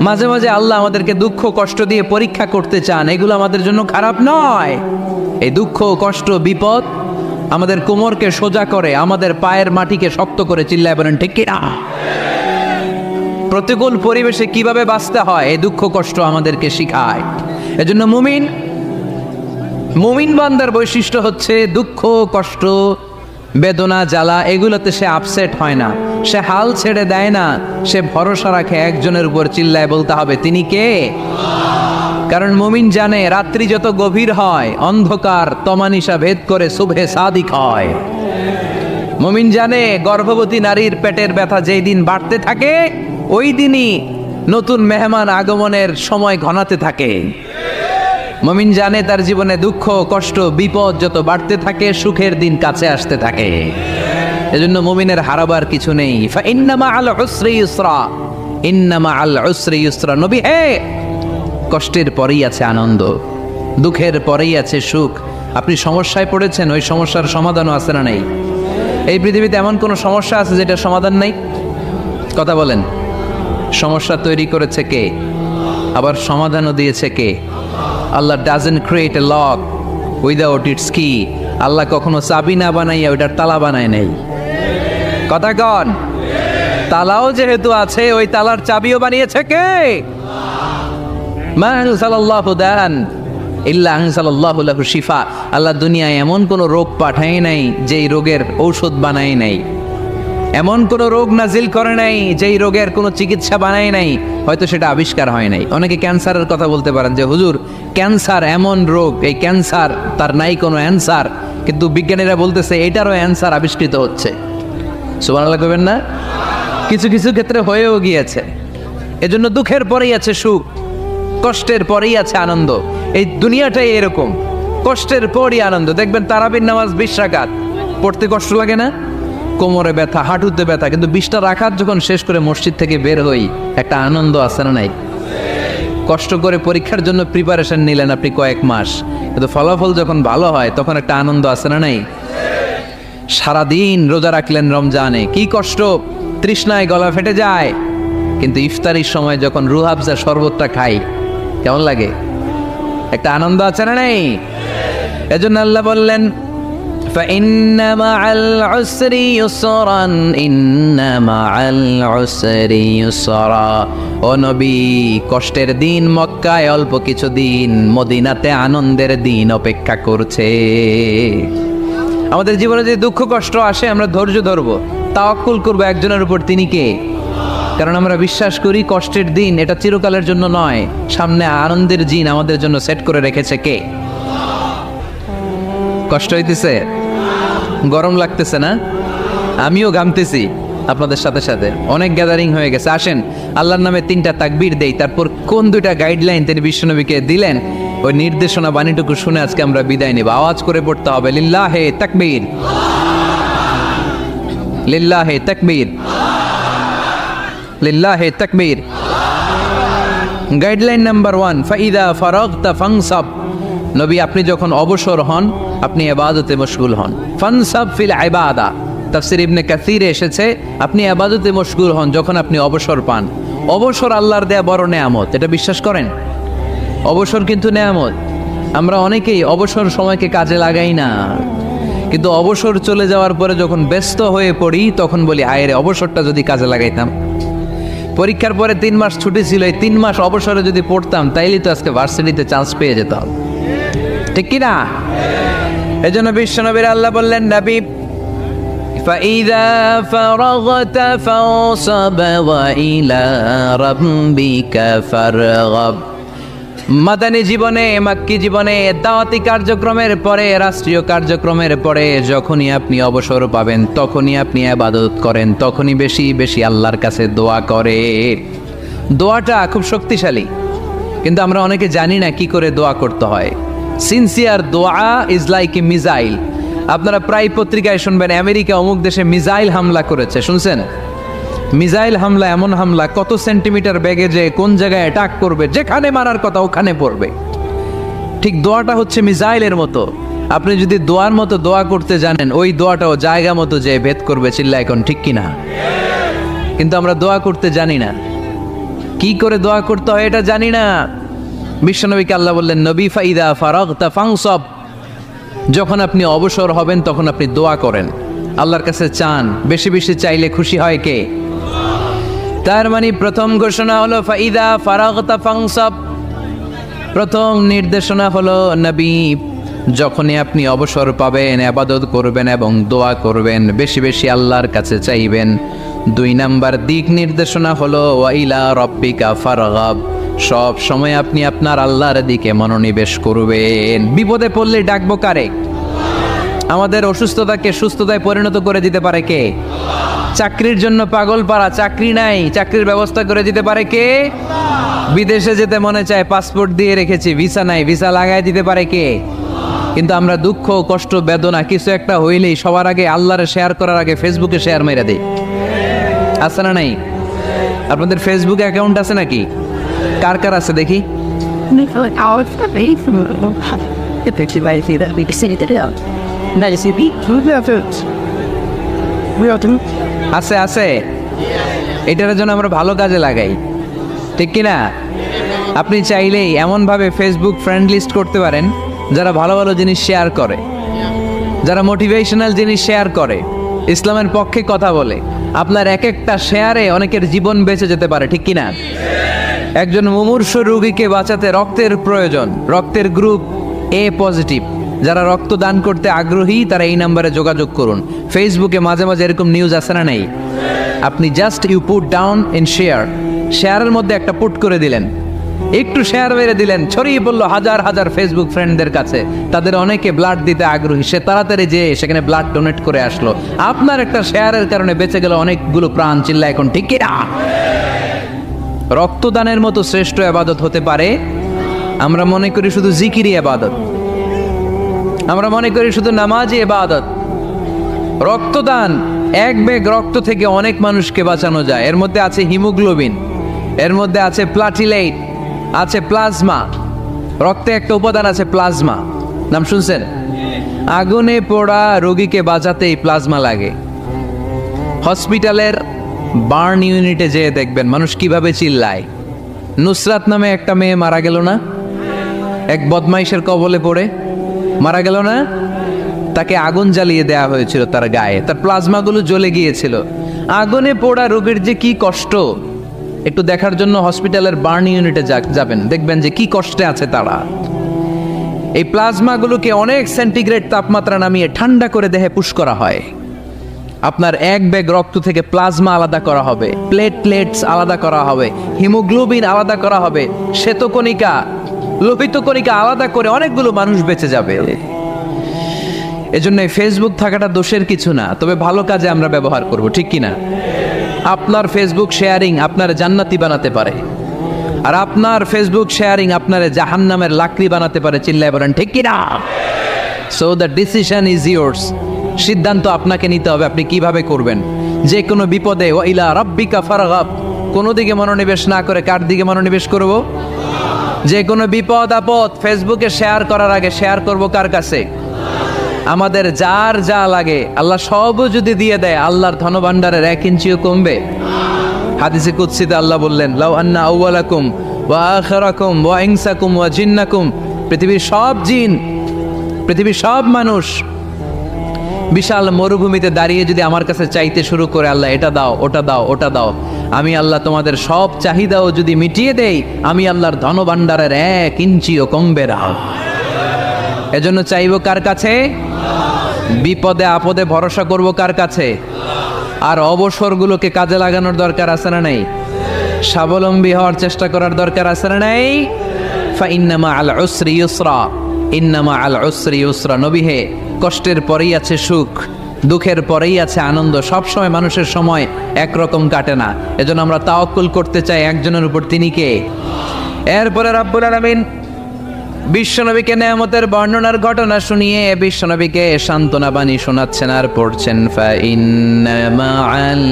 মাঝে মাঝে আল্লাহ আমাদেরকে দুঃখ কষ্ট দিয়ে পরীক্ষা করতে চান, এগুলো আমাদের জন্য খারাপ নয়। এই দুঃখ কষ্ট বিপদ আমাদের কোমরকে সোজা করে, আমাদের পায়ের মাটিকে শক্ত করে, চিল্লায় বলেন ঠিক কি না? প্রতিকূল পরিবেশে কিভাবে বাঁচতে হয় এই দুঃখ কষ্ট আমাদেরকে শিখায়। এজন্য মুমিন বান্দার বৈশিষ্ট্য হচ্ছে দুঃখ কষ্ট বেদনা জ্বালা এগুলোতে সে আপসেট হয় না, সে হাল ছেড়ে দেয় না, সে ভরসা রাখে একজনের উপর, চিল্লায় বলতে হবে তিনি কে? কারণ মুমিন জানে রাত্রি যত গভীর হয় অন্ধকার তমানিসা ভেদ করে সুবহে সাদিক হয়। মুমিন জানে গর্ভবতী নারীর পেটের ব্যথা যেই দিন বাড়তে থাকে ওই দিনই নতুন মেহমান আগমনের সময় ঘনাতে থাকে। মুমিন জানে তার জীবনে দুঃখ কষ্ট বিপদ যত বাড়তে থাকে সুখের দিন কাছে আসতে থাকে। এজন্য মুমিনের হারাবার কিছু নেই। ইন্না মাআল উসরি ইউসরা, ইন্না মাআল উসরি ইউসরা। নবী হে, কষ্টের পরেই আছে আনন্দ, দুঃখের পরেই আছে সুখ। আপনি সমস্যায় পড়েছেন, ওই সমস্যার সমাধানও আছে না নেই? এই পৃথিবীতে এমন কোনো সমস্যা আছে যেটার সমাধান নেই? কথা বলেন। সমস্যা তৈরি করেছে কে? আবার সমাধানও দিয়েছে কে? Allah doesn't create a lock without its key. Allah কখনো চাবি না বানাইয়া ওইটার তালা বানায় নাই। কথা কন। তালাও যেহেতু আছে ওই তালার চাবিও বানিয়েছে কে? মা আনজালাল্লাহু দান ইল্লা আনজালাল্লাহু লাহু শিফা। আল্লাহ দুনিয়ায় এমন কোন রোগ পাঠায় নাই যেই রোগের ঔষধ বানায় নাই, এমন কোন রোগ নাজিল করে নাই যেই রোগের কোনো চিকিৎসা বানায় নাই, হয়তো সেটা আবিষ্কার হয় নাই। অনেকে ক্যান্সারের কথা বলতে পারেন যে হুজুর ক্যান্সার এমন রোগ, এই ক্যান্সার তার নাই কোনো অ্যান্সার, কিন্তু বিজ্ঞানীরা বলতেছে এটারও অ্যান্সার আবিষ্কৃত হচ্ছে। সুবহানাল্লাহ কইবেন না? কিছু কিছু ক্ষেত্রে হয়েও গিয়েছে। এজন্য দুঃখের পরেই আছে সুখ, কষ্টের পরেই আছে আনন্দ। এই দুনিয়াটাই এরকম, কষ্টের পরই আনন্দ। দেখবেন তারাবির নামাজ 20 রাকাত পড়তে কষ্ট লাগে না? কোমরে ব্যথা, হাঁটুতে ব্যথা, কিন্তু 20টা রাকাত যখন শেষ করে মসজিদ থেকে বের হই একটা আনন্দ আছে না নাই? কষ্ট করে পরীক্ষার জন্য প্রিপারেশন নিলেন আপনি কয়েক মাস, কিন্তু ফলাফল যখন ভালো হয় তখন একটা আনন্দ আছে না নাই? সারাদিন রোজা রাখলেন রমজানে, কি কষ্ট, তৃষ্ণায় গলা ফেটে যায়, কিন্তু ইফতারির সময় যখন রুহ আফজা শরবতটা খাই কেমন লাগে? একটা আনন্দ আছে না নাই? এজন্য আল্লাহ বললেন فإن مع العسر يسرا إن مع العسر يسرا। ও নবী, কষ্টের দিন মক্কায় অল্প কিছু দিন, মদিনাতে আনন্দের দিন অপেক্ষা করছে। আমাদের জীবনে যে দুঃখ কষ্ট আসে আমরা ধৈর্য ধরবো, তাওয়াক্কুল করবো একজনের উপর, তিনি কে? কারণ আমরা বিশ্বাস করি কষ্টের দিন এটা চিরকালের জন্য নয়, সামনে আনন্দের দিন আমাদের জন্য সেট করে রেখেছে কে? কষ্ট হইতেছে, গরম লাগতেছে না? আমিও ঘামতেছি আপনাদের সাথে সাথে। অনেক গ্যাদারিং হয়ে গেছে, আসেন আল্লাহর নামে 3টা তাকবীর দেই, তারপর কোন 2টা গাইডলাইন তিনি বিশ্বনবীকে দিলেন ওই নির্দেশনা বাণীটুকু শুনে আজকে আমরা বিদায় নেব। আওয়াজ করে পড়তে হবে লিল্লাহে তাকবীর, লিল্লাহে তাকবীর, লিল্লাহে তাকবীর। গাইডলাইন নাম্বার 1, ফাইদা ফারাগতা ফানসাব। নবী আপনি যখন অবসর হন আপনি ইবাদতে মশগুল হন। ফানসাব ফিল ইবাদা, তাফসীর ইবনে কাসিরে এসেছে আপনি ইবাদতে মশগুল হন যখন আপনি অবসর পান। অবসর আল্লাহর দেয়া বড় নেয়ামত, এটা বিশ্বাস করেন? অবসর কিন্তু নেয়ামত। আমরা অনেকেই অবসর সময়কে কাজে লাগাই না, কিন্তু অবসর চলে যাওয়ার পরে যখন ব্যস্ত হয়ে পড়ি তখন বলি হায় রে, অবসরটা যদি কাজে লাগাইতাম। পরীক্ষার পরে 3 মাস ছুটি ছিল, এই 3 মাস অবসরে যদি পড়তাম তাইলে তো আজকে ভার্সিটিতে চান্স পেয়ে যেতাম, ঠিক কি না? এজন্য বিশ্বনবীর আল্লাহ বললেন নবী ফাইদা ফারাগতা ফানসাব ওয়া ইলা রাব্বিকা ফারগাব। মাদানী জীবনে, মাক্কি জীবনে, দাওয়াতি কার্যক্রমের পরে, রাষ্ট্রীয় কার্যক্রমের পরে যখনই আপনি অবসর পাবেন তখনই আপনি ইবাদত করেন, তখনই বেশি বেশি আল্লাহর কাছে দোয়া করে। দোয়াটা খুব শক্তিশালী, কিন্তু আমরা অনেকে জানি না কি করে দোয়া করতে হয়। সিনসিয়ার দোয়া ইজ লাইক এ মিসাইল। আপনারা প্রায় পত্রিকায় শুনবেন আমেরিকা অমুক দেশে মিসাইল হামলা করেছে, শুনছেন? মিসাইল হামলা এমন হামলা কত সেন্টিমিটার বেগে যে কোন জায়গায় অ্যাটাক করবে, যেখানে মারার কথা ওখানে পড়বে। ঠিক দোয়াটা হচ্ছে মিসাইলের মতো। আপনি যদি দোয়ার মতো দোয়া করতে জানেন ওই দোয়াটাও জায়গা মতো যে ভেদ করবে, চিল্লা এখন ঠিক কিনা? কিন্তু আমরা দোয়া করতে জানি না। কি করে দোয়া করতে হয় এটা জানি না। বিশ্বনবীকে আল্লাহ বললেন, নবী ফাইদা ফারাগতা ফানসব, যখন আপনি অবসর হবেন তখন আপনি দোয়া করেন, আল্লাহর কাছে চান। বেশি বেশি চাইলে খুশি হয় কে? তার মানে প্রথম ঘোষণা হলো ফাইদা ফারাগতা ফানসব, প্রথম নির্দেশনা হলো নবী যখনই আপনি অবসর পাবেন ইবাদত করবেন এবং দোয়া করবেন, বেশি বেশি আল্লাহর কাছে চাইবেন। 2 নাম্বার দিক নির্দেশনা হলো ওয়াইলা রব্বিকা ফারগাব, সব সময় আপনি আপনার আল্লাহর দিকে মনোনিবেশ করবেন। বিপদে পড়লে ডাকবো কারে? আমাদের অসুস্থতাকে সুস্থতায় পরিণত করে দিতে পারে কে? চাকরির জন্য পাগল পারা, চাকরি নাই, চাকরির ব্যবস্থা করে দিতে পারে কে? বিদেশে যেতে মনে চায়, পাসপোর্ট দিয়ে রেখেছি, ভিসা নাই, ভিসা লাগাই দিতে পারে কে? কিন্তু আমরা দুঃখ কষ্ট বেদনা কিছু একটা হইলেই সবার আগে আল্লাহরে শেয়ার করার আগে ফেসবুকে শেয়ার মেরে দেই। আছে না নাই? আপনাদের ফেসবুক অ্যাকাউন্ট আছে নাকি? কার কার আছে দেখি? আছে আছে, এটার জন্য আমরা ভালো কাজে লাগাই, ঠিক কিনা? আপনি চাইলেই এমনভাবে ফেসবুক ফ্রেন্ড লিস্ট করতে পারেন যারা ভালো ভালো জিনিস শেয়ার করে, যারা মোটিভেশনাল জিনিস শেয়ার করে, ইসলামের পক্ষে কথা বলে। আপনার এক একটা শেয়ারে অনেকের জীবন বেঁচে যেতে পারে, ঠিক কিনা? একজন মুমূর্ষ রোগীকে বাঁচাতে রক্তের প্রয়োজন, রক্তের গ্রুপ এ পজিটিভ, যারা রক্ত দান করতে আগ্রহী তারা এই নাম্বারে যোগাযোগ করুন। ফেসবুকে মাঝে মাঝে এরকম নিউজ আসে না নাই? আপনি just you put down in share, শেয়ারের মধ্যে একটা পুট করে দিলেন, একটু শেয়ার মেরে দিলেন, ছড়িয়ে পড়লো হাজার হাজার ফেসবুক ফ্রেন্ডদের কাছে। তাদের অনেকে ব্লাড দিতে আগ্রহী, সে তাড়াতাড়ি যেয়ে সেখানে ব্লাড ডোনেট করে আসলো। আপনার একটা শেয়ারের কারণে বেঁচে গেল অনেকগুলো প্রাণ। চিল্লা এখন ঠিক কিনা? রক্তদানের মতো শ্রেষ্ঠ ইবাদত হতে পারে? আমরা মনে করি শুধু জিকিরি ইবাদত, আমরা মনে করি শুধু নামাজি ইবাদত। রক্তদান, এক ব্যাগ রক্ত থেকে অনেক মানুষকে বাঁচানো যায়। এর মধ্যে আছে হিমোগ্লোবিন, এর মধ্যে আছে প্লাটিলেট, আছে প্লাজমা। রক্তে একটা উপাদান আছে প্লাজমা, নাম শুনছেন? আগুনে পোড়া রোগীকে বাঁচাতে এই প্লাজমা লাগে। হসপিটালের বার্ন ইউনিটে যেয়ে দেখবেন মানুষ কিভাবে চিল্লায়। নুসরাত নামে একটা মেয়ে মারা গেল না? এক বদমাইশের কবলে পড়ে মারা গেল না? তাকে আগুন জ্বালিয়ে দেয়া হয়েছিল তার গায়ে, তার প্লাজমাগুলো জ্বলে গিয়েছিল। আগুনে পোড়া রোগীর যে কি কষ্ট, একটু দেখার জন্য হসপিটালের বার্ন ইউনিটে যাবেন, দেখবেন যে কি কষ্টে আছে তারা। এই প্লাজমাগুলোকে অনেক সেন্টিগ্রেড তাপমাত্রা নামিয়ে ঠান্ডা করে দেহে পুশ করা হয়। আপনার এক ব্যাগ রক্ত থেকে প্লাজমা আলাদা করা হবে, প্লেটলেটস আলাদা করা হবে, হিমোগ্লোবিন আলাদা করা হবে, শ্বেতকণিকা, লোহিত কণিকা আলাদা করে অনেকগুলো মানুষ বেঁচে যাবে। এজন্য ফেসবুক থাকাটা দোষের কিছু না, তবে ভালো কাজে আমরা ব্যবহার করব, ঠিক কিনা? আপনার ফেসবুক শেয়ারিং আপনার জান্নাতি বানাতে পারে, আর আপনার ফেসবুক শেয়ারিং আপনার জাহান্নামের লাকড়ি বানাতে পারে। চিল্লায় বলেন ঠিক কিনা? So the decision is yours, সিদ্ধান্ত আপনাকে নিতে হবে আপনি কিভাবে করবেন। যে কোনো বিপদে ওয়াইলা রাব্বিকা ফারগাব, কোনো দিকে মনোনিবেশ না করে কার দিকে মনোনিবেশ করব? যে কোনো বিপদ আপদ ফেসবুকে শেয়ার করার আগে শেয়ার করব কার কাছে? আমাদের যার যা লাগে আল্লাহ সবও যদি দিয়ে দেয়, আল্লাহর ধনভাণ্ডারের 1 ইঞ্চিও কমবে? হাদিসে কুদসিতে আল্লাহ বললেন, লাউ আন্না আউওয়ালাকুম ওয়া আখিরাকুম ওয়া ইনসাকুম ওয়া জিন্নাকুম, পৃথিবীর সব জিন, পৃথিবীর সব মানুষ বিশাল মরুভূমিতে দাঁড়িয়ে যদি আমার কাছে চাইতে শুরু করে, আল্লাহ এটা দাও, ওটা দাও, ওটা দাও, আমি আল্লাহ তোমাদের সব চাহিদাও যদি মিটিয়ে দেই, আমি আল্লাহর ধনভাণ্ডারের 1 ইঞ্চিও কমবে না। এজন্য চাইবো কার কাছে? বিপদে আপদে ভরসা করব কার কাছে? আর অবসরগুলোকে কাজে লাগানোর দরকার আছে না নাই? স্বাবলম্বী হওয়ার চেষ্টা করার দরকার আছে না নাই? ফাইন্না মাআল উসরি ইউসরা, ইন্না মাআল উসরি ইউসরা। নবী হে, কষ্টের পরেই আছে সুখ, দুঃখের পরেই আছে আনন্দ। সব সময় মানুষের সময় একরকম কাটে না। এজন্য আমরা তাওয়াক্কুল করতে চাই একজনের উপর, তিনি কে? এরপরে রাব্বুল আলামিন বিশ্বনবীকে নেয়ামতের বর্ণনার ঘটনা শুনিয়ে বিশ্বনবীকে সান্ত্বনা বাণী শোনাচ্ছেন আর পড়ছেন, ফাইন্না মাআল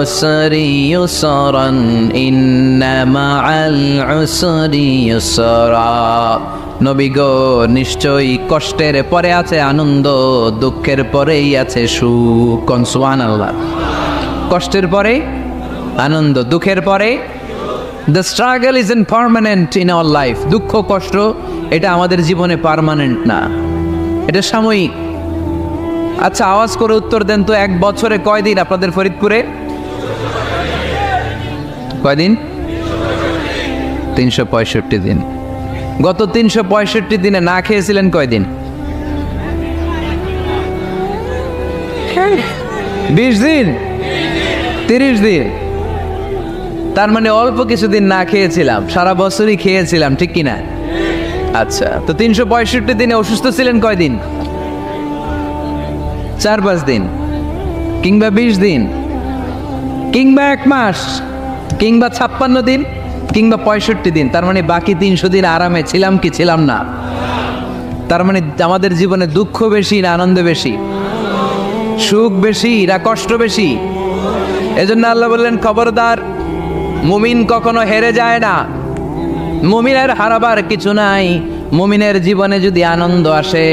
উসরি ইউসরান, ইন্না মাআল উসরি ইউসরা। নবী গো, নিশ্চয়ই কষ্টের পরে আছে আনন্দ, দুঃখের পরেই আছে সুখ। সুবহানাল্লাহ। কষ্টের পরে আনন্দ, দুঃখের পরে the struggle is permanent in our life. দুঃখ কষ্ট এটা আমাদের জীবনে পার্মানেন্ট না, এটা সাময়িক। আচ্ছা, আওয়াজ করে উত্তর দেন তো, এক বছরে কয়দিন আপনাদের ফরিদপুরে? কয়দিন? 365 দিন। গত 365 দিনে না খেয়েছিলেন কয়দিন? 20 দিন, 30 দিন। তার মানে অল্প কিছুদিন না খেয়েছিলাম, সারা বছরই খেয়েছিলাম, ঠিক কিনা? আচ্ছা, তো 365 দিনে অসুস্থ ছিলেন কয়দিন? 4-5 দিন, কিংবা 20 দিন, কিংবা 1 মাস, কিংবা 56 দিন, কিংবা 65 দিন। তার মানে বাকি 300 দিন আরামে ছিলাম কি ছিলাম না? তার মানে আমাদের জীবনে দুঃখ বেশি না আনন্দ বেশি? সুখ বেশি না কষ্ট বেশি? এজন্য আল্লাহ বললেন, খবরদার, মুমিন কখনো হেরে যায় না, মুমিনের হারাবার কিছু নাই। মুমিনের জীবনে যদি আনন্দ আসে,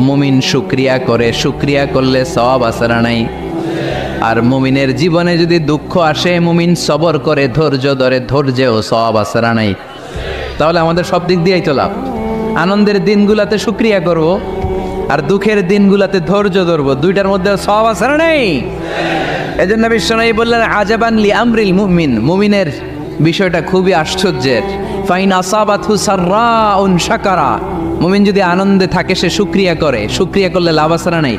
মুমিন শুকরিয়া করে, শুকরিয়া করলে সওয়াব আছে না নাই? আর মুমিনের জীবনে যদি দুঃখ আসে, মুমিন সবর করে, ধৈর্য ধরে, ধৈর্যেও সওয়াব আছে না নাই? তাহলে আমাদের সব দিক দিয়েই তো লাভ। আনন্দের দিনগুলাতে শুকরিয়া করব, আর দুঃখের দিনগুলাতে ধৈর্য ধরবো, দুইটার মধ্যে সওয়াব আছে না নাই? এজন্য বিশ্বনবী বললেন, আজাবান লি আমরিল মুমিন, মুমিনের বিষয়টা খুবই আশ্চর্যের। ফাইন আসাবাতহু সাররাউন শাকারা, মুমিন যদি আনন্দে থাকে সে শুকরিয়া করে, শুকরিয়া করলে লাভ আছে না নাই?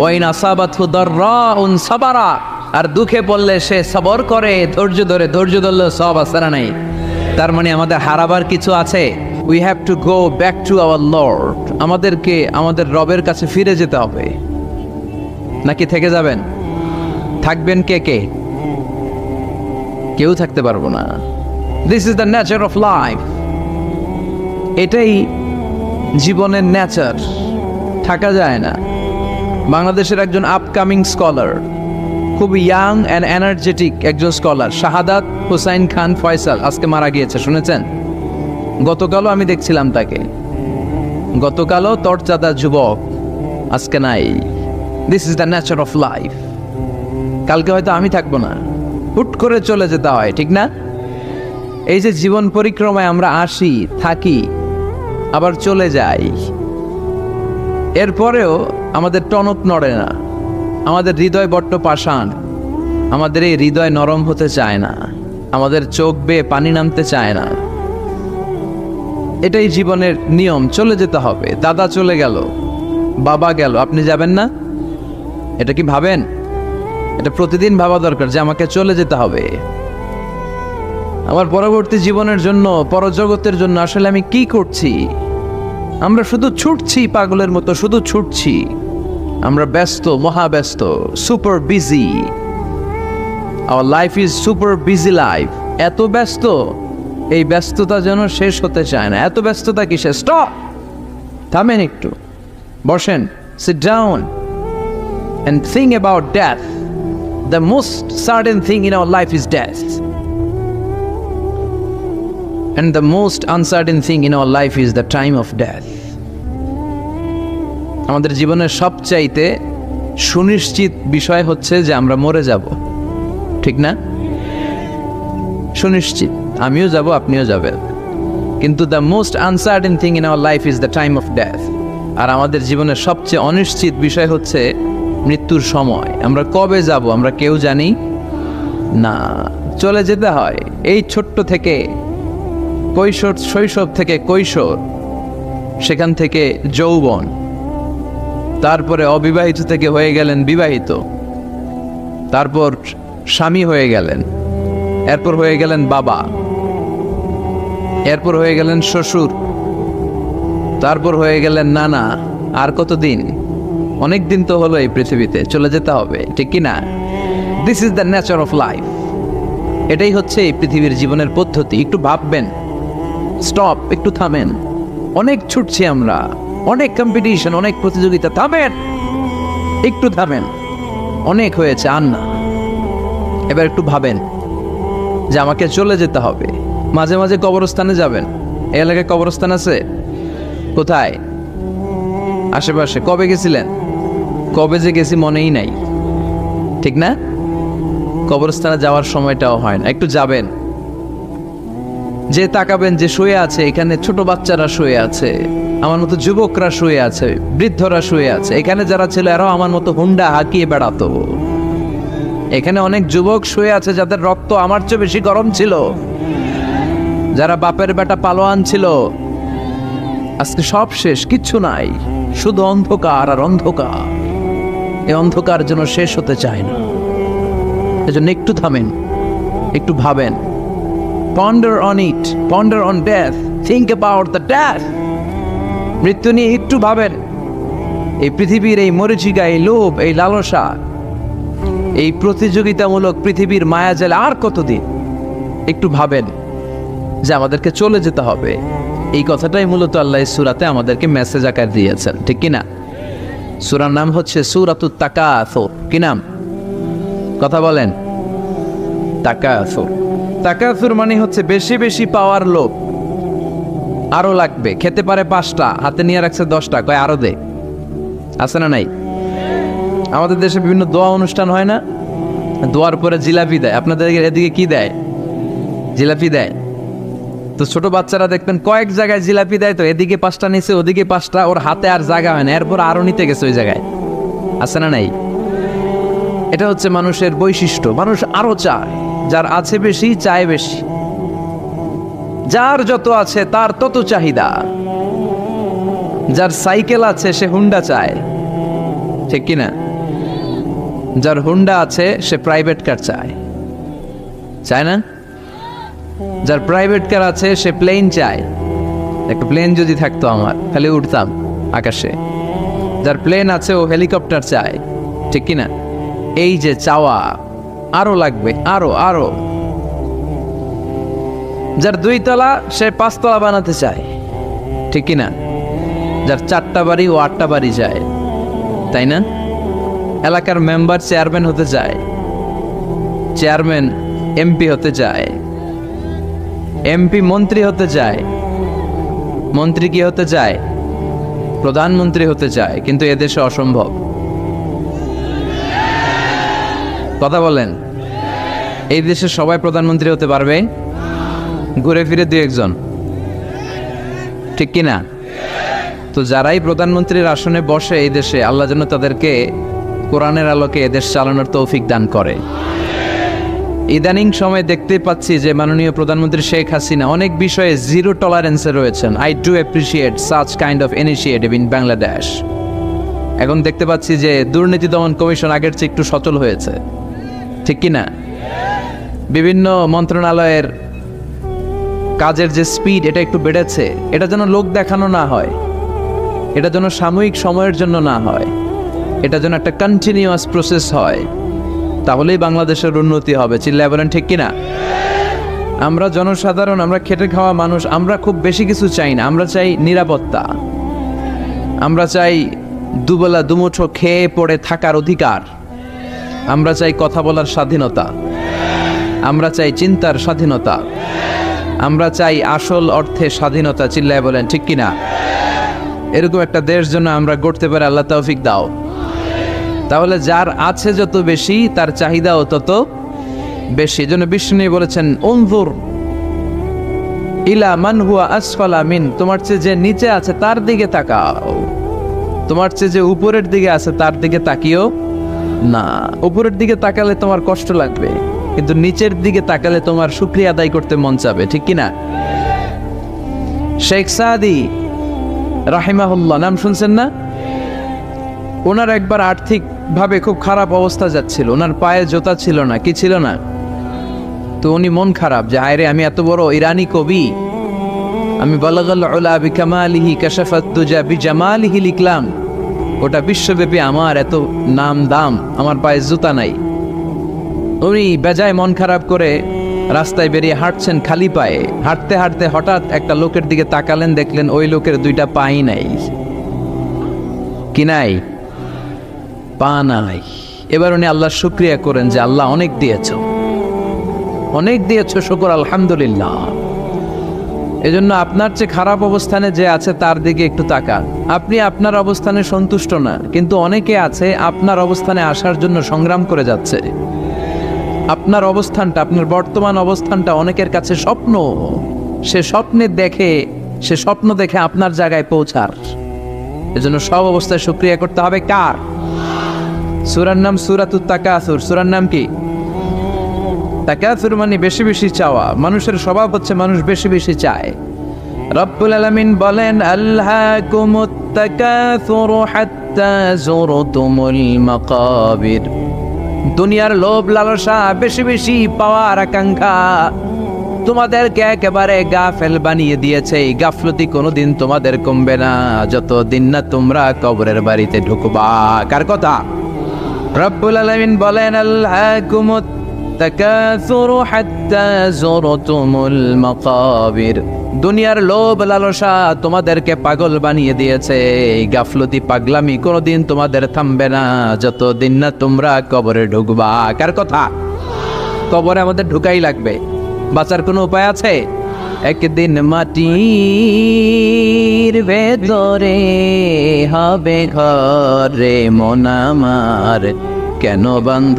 ওয়াইন আসাবাতহু দাররাউন সাবারা, আর দুঃখে পড়লে সে সবর করে, ধৈর্য ধরে, ধৈর্য ধরলে সওয়াব আছে না নাই? তার মানে আমাদের হারাবার কিছু আছে। We have to go back to our Lord. আমাদেরকে আমাদের রবের কাছে ফিরে যেতে হবে। নাকি থেকে যাবেন? থাকবেন কে কে? কেউ থাকতে পারবো না। This is the nature of life. এটাই জীবনের নেচার, থাকা যায় না। বাংলাদেশের একজন আপকামিং স্কলার, খুব ইয়াং অ্যান্ড এনার্জেটিক একজন স্কলার, শাহাদাত হুসাইন খান ফয়সাল, আজকে মারা গিয়েছে, শুনেছেন? গতকালও আমি দেখছিলাম তাকে, গতকালও তরচাদা যুবক, আজকে নাই। This is the nature of life. কালকে হয়তো আমি থাকবো না, হুট করে চলে যেতে হয়, ঠিক না? এই যে জীবন পরিক্রমায় আমরা আসি, থাকি, আবার চলে যাই, এরপরেও আমাদের টনক নড়ে না, আমাদের হৃদয় বড্ড পাষাণ, আমাদের এই হৃদয় নরম হতে চায় না, আমাদের চোখ বেয়ে পানি নামতে চায় না। এটাই জীবনের নিয়ম, চলে যেতে হবে। দাদা চলে গেল, বাবা গেল, আপনি যাবেন না? এটা কি ভাবেন? এটা প্রতিদিন ভাবা দরকার যে আমাকে চলে যেতে হবে। আমার পরবর্তী জীবনের জন্য, পরজগতের জন্য আসলে আমি কি করছি? আমরা শুধু ছুটছি, পাগলের মতো শুধু ছুটছি। আমরা ব্যস্ত, মহাব্যস্ত, super busy. Our life is super busy life. এত ব্যস্ত, এই ব্যস্ততা যেন শেষ হতে চায় না। এত ব্যস্ততা কিসে? স্টপ, থামেন একটু, বসেন, sit down and think about death. The most certain thing in our life is death, and the most uncertain thing in our life is the time of death. আমাদের জীবনের সবচাইতে সুনিশ্চিত বিষয় হচ্ছে যে আমরা মরে যাব, ঠিক না? সুনিশ্চিত, আমিও যাব, আপনিও যাবেন। কিন্তু the most uncertain thing in our life is the time of death. আর আমাদের জীবনের সবচেয়ে অনিশ্চিত বিষয় হচ্ছে মৃত্যুর সময়। আমরা কবে যাব আমরা কেউ জানি না। চলে যেতে হয় এই ছোট্ট থেকে, কৈশোর, শৈশব থেকে কৈশোর, সেখান থেকে যৌবন, তারপরে অবিবাহিত থেকে হয়ে গেলেন বিবাহিত, তারপর স্বামী হয়ে গেলেন, এরপর হয়ে গেলেন বাবা, এরপর হয়ে গেলেন শ্বশুর, তারপর হয়ে গেলেন নানা। আর কতদিন? অনেক দিন তো হলো এই পৃথিবীতে, চলে যেতে হবে, ঠিক কি না? This is the nature of life. এটাই হচ্ছে এই পৃথিবীর জীবনের পদ্ধতি। একটু ভাববেন, স্টপ, একটু থামেন। অনেক ছুটছি আমরা, অনেক কম্পিটিশন, অনেক প্রতিযোগিতা, থামেন, একটু থামেন, অনেক হয়েছে, আর না। এবার একটু ভাবেন যে আমাকে চলে যেতে হবে। মাঝে মাঝে কবরস্থানে যাবেন। এই এলাকায় কবরস্থান আছে? কোথায়? আশেপাশে। কবে গেছিলেন? কবে যে গেছি মনেই নাই, ঠিক না? কবরস্থানে যাওয়ার সময়টাও হয় না। একটু যাবেন, যে তাকাবেন যে শুয়ে আছে, এখানে ছোট বাচ্চারা শুয়ে আছে, আমার মতো যুবকরা শুয়ে আছে, বৃদ্ধরা শুয়ে আছে। এখানে যারা ছিল এরাও আমার মতো হুন্ডা হাঁকিয়ে বেড়াতো। এখানে অনেক যুবক শুয়ে আছে যাদের রক্ত আমার চেয়ে বেশি গরম ছিল, যারা বাপের বেটা পালোয়ান ছিল। আজকে সব শেষ, কিচ্ছু নাই, শুধু অন্ধকার আর অন্ধকার। এই অন্ধকার যেন শেষ হতে চায় না। এজন্য একটু থামেন, একটু ভাবেন। Ponder on it, ponder on death, think about the death. মৃত্যু নিয়ে একটু ভাবেন। এই পৃথিবীর এই মরীচিকা, এই লোভ, এই লালসা, এই প্রতিযোগিতামূলক পৃথিবীর মায়াজালে আর কতদিন? একটু ভাবেন যে আমাদেরকে চলে যেতে হবে। এই কথাটাই মূলত আল্লাহ সূরাতে আমাদেরকে মেসেজ আকার দিয়েছেন, ঠিক কিনা? সূরার নাম হচ্ছে সূরাতুত তাকাসুর। কি নাম? কথা বলেন। তাকাসুর। তাকাসুর মানে হচ্ছে বেশি বেশি পাওয়ার লোভ। আরো লাগবে, খেতে পারে 5টা, হাতে নিয়ে রাখছে 10টা, কয় আরো দে। আছে না নাই? আমাদের দেশে বিভিন্ন দোয়া অনুষ্ঠান হয় না? দোয়ার পরে জিলাপি দেয়। আপনাদের এদিকে কি দেয়? জিলাপি দেয়। তো ছোট বাচ্চারা দেখবেন কয়েক জায়গায় জিলাপি দেয়, তো এদিকে 5টা নিচে, ওদিকে 5টা, ওর হাতে আর জায়গা হয় না, এরপর আরো নিতে গেছে ওই জায়গায়। আছে না নাই? এটা হচ্ছে মানুষের বৈশিষ্ট্য। মানুষ আরো চায়, যার আছে বেশি চায় বেশি। যার যত আছে তার তত চাহিদা। যার সাইকেল আছে সে হুন্ডা চায়, ঠিক কিনা? যার হুন্ডা আছে সে প্রাইভেট কার চায়, চায় না? যার প্রাইভেট কার আছে সে প্লেন চায়। একটা প্লেন যদি থাকতো আমার, খালি উঠতাম আকাশে। যার প্লেন আছে ও হেলিকপ্টার চায়, ঠিক কিনা? এই যে চাওয়া, আরো লাগবে, আরো আরো। যার 2 তলা সে 5 তলা বানাতে চায়, ঠিক কিনা? যার 4টা বাড়ি ও 8টা বাড়ি চায়, তাই না? এলাকার মেম্বার চেয়ারম্যান হতে চায়, চেয়ারম্যান এমপি হতে চায়, এমপি মন্ত্রী হতে চায়, মন্ত্রী কি হতে চায়? প্রধানমন্ত্রী হতে চায়। কিন্তু এদেশে অসম্ভব। কথা বলেন। এই দেশে সবাই প্রধানমন্ত্রী হতে পারবে? ঘুরে ফিরে 2-1 জন, ঠিক কিনা? তো যারাই প্রধানমন্ত্রীর আসনে বসে এই দেশে, আল্লাহ যেন তাদেরকে কোরআনের আলোকে এদেশ চালানোর তৌফিক দান করে। ইদানিং সময় দেখতে পাচ্ছি যে মাননীয় প্রধানমন্ত্রী শেখ হাসিনা অনেক বিষয়ে জিরো টলারেন্সে রয়েছেন। I do appreciate such kind of initiative in Bangladesh. এখন দেখতে পাচ্ছি যে দুর্নীতি দমন কমিশন আগের চেয়ে একটু সচল হয়েছে, ঠিক কিনা? বিভিন্ন মন্ত্রণালয়ের কাজের যে স্পিড, এটা একটু বেড়েছে। এটা যেন লোক দেখানো না হয়, এটা যেন সাময়িক সময়ের জন্য না হয়, এটা যেন একটা কন্টিনিউয়াস প্রসেস হয়। তাহলেই বাংলাদেশের উন্নতি হবে। চিল্লায় বলেন, ঠিক কিনা? আমরা জনসাধারণ, আমরা খেটে খাওয়া মানুষ, আমরা খুব বেশি কিছু চাই না। আমরা চাই নিরাপত্তা, আমরা চাই দুবেলা দুমুঠো খেয়ে পড়ে থাকার অধিকার, আমরা চাই কথা বলার স্বাধীনতা, আমরা চাই চিন্তার স্বাধীনতা, আমরা চাই আসল অর্থে স্বাধীনতা। চিল্লায় বলেন, ঠিক কিনা? এরকম একটা দেশ জন্য আমরা গড়তে পারি, আল্লাহ তৌফিক দাও। তাহলে যার আছে যত বেশি, তার চাহিদাও তত বেশি। এজন্য বিষ্ণু বলেছেন, উনজুর ইলা মান হুয়া আসফালা মিন, তোমার চেয়ে যে নিচে আছে তার দিকে তাকাও, তোমার চেয়ে যে উপরের দিকে আছে তার দিকে তাকিও না। উপরের দিকে তাকালে তোমার কষ্ট লাগবে, কিন্তু নিচের দিকে তাকালে তোমার শুকরিয়া আদায় করতে মন চাবে, ঠিক কিনা? শেখ সাদি রাহিমাহুল্লাহ, নাম শুনছেন না? ওনার একবার আর্থিক ভাবে খুব খারাপ অবস্থা যাচ্ছিল, ওনার পায়ে জোতা ছিল না, কি ছিল না? তো উনি মন খারাপ যে হায়রে, আমি এত বড় ইরানি কবি, আমি বালাগাল উলা বিকামালিহি কাশাফাত দুজা বিজামালিহি লিখলাম, ওটা বিশ্বব্যাপী আমার এত নাম দাম, আমার পায়ে জুতা নাই। উনি বেজায় মন খারাপ করে রাস্তায় বেরিয়ে হাঁটছেন খালি পায়ে। হাঁটতে হাঁটতে হঠাৎ একটা লোকের দিকে তাকালেন, দেখলেন ওই লোকের 2টা পাই নাই। কি নাই? পা নাই। এবার উনি আল্লাহর শুকরিয়া করেন যে আল্লাহ অনেক দিয়েছ, অনেক দিয়েছ, শুকর আলহামদুলিল্লাহ। এজন্য আপনার চেয়ে খারাপ অবস্থানে যে আছে তার দিকে একটু তাকান। আপনি আপনার অবস্থানে সন্তুষ্ট না, কিন্তু অনেকে আছে আপনার অবস্থানে আসার জন্য সংগ্রাম করে যাচ্ছে। আপনার অবস্থানটা, আপনার বর্তমান অবস্থানটা অনেকের কাছে স্বপ্ন, সে স্বপ্ন দেখে আপনার জায়গায় পৌঁছার। এজন্য সব অবস্থায় শুকরিয়া করতে হবে কার? সূরার নাম সূরাতুত তাকাসুর। সূরার নাম কি? তাকাসুর মানে বেশি বেশি চাওয়া। মানুষের স্বভাব হচ্ছে মানুষ বেশি বেশি চায়। রব্বুল আলামিন বলেন, আলহাকুমুত তাকাসুর হাত্তা যুরতুমুল মাকাবির। দুনিয়ার লোভ লালসা, বেশি বেশি পাওয়ার আকাঙ্ক্ষা তোমাদেরকে একেবারে গাফেল বানিয়ে দিয়েছে। এই গাফলতি কোনোদিন তোমাদের কমবে না যতদিন না তোমরা কবরের বাড়িতে ঢুকবা। কার কথা? রব্বুল আলামিন বলেন, আলহাকুমুত তাকাসুর হাত্তা যুরতুমুল মাকাবির। দুনিয়ার লোভ লালসা তোমাদেরকে পাগল বানিয়ে দিয়েছে। এই গাফলতি পাগলামি কোনোদিন তোমাদের থামবে না যতদিন না তোমরা কবরে ঢুকবা। কার কথা? কবরে আমাদের ঢুকাই লাগবে, বাঁচার কোনো উপায় আছে? একদিন মাটির ভেতরে হবে ঘরে মন আমার, কেন বান্ধ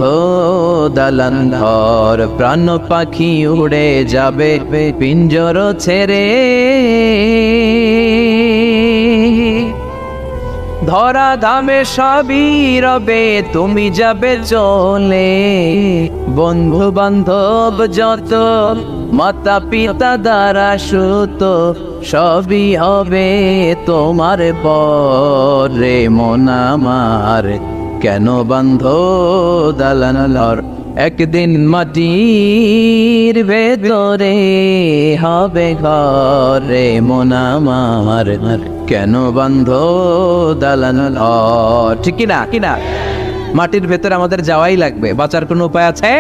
দালান ঘর? প্রাণ পাখি উড়ে যাবে পিঞ্জর ছেড়ে, ধরা ধামে সবই রবে তুমি যাবে চলে। বন্ধু বান্ধব যত, মাতা পিতা দ্বারা সুত, সবই হবে তোমার পরে মন আমার, কেন বান্ধ দালান ঘর? একদিন মাটির ভেতরে হবে ঘরে মন আমার, কেন বান্ধ দালান ঘর? ঠিক কিনা? কিনা? মাটির ভেতরে আমাদের যাওয়াই লাগবে, বাঁচার কোনো উপায় আছে?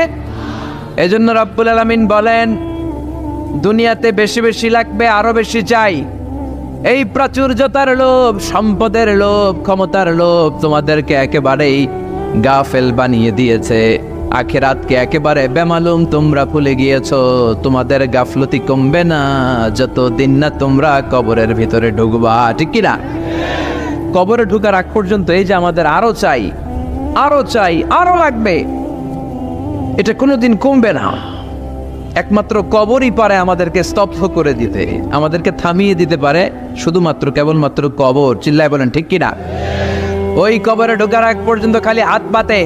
এজন্য রব্বুল আলামিন বলেন, দুনিয়াতে বেশি বেশি লাগবে, আরো বেশি চাই। এই প্রাচুর্যতার লোভ, সম্পদের লোভ, ক্ষমতার লোভ তোমাদেরকে একেবারেই গাফেল বানিয়ে দিয়েছে। আখিরাতকে একেবারে বেমালুম তোমরা ভুলে গিয়েছো। তোমাদের গাফলতি কমবে না যতদিন না তোমরা কবরের ভিতরে ঢুকবা। ঠিক কিনা? কবরে ঢুকার আগ পর্যন্ত এই যে আমাদের আরো চাই, আরো চাই, আরো লাগবে, এটা কোনোদিন কমবে না। একমাত্র কবরই পারে আমাদেরকে স্তব্ধ করে দিতে, আমাদেরকে থামিয়ে দিতে পারে শুধুমাত্র কেবলমাত্র কবর। চিল্লায় বলেন ঠিক কিনা? ওই কবরে ঢোকার আগ পর্যন্ত খালি হাত পাতে,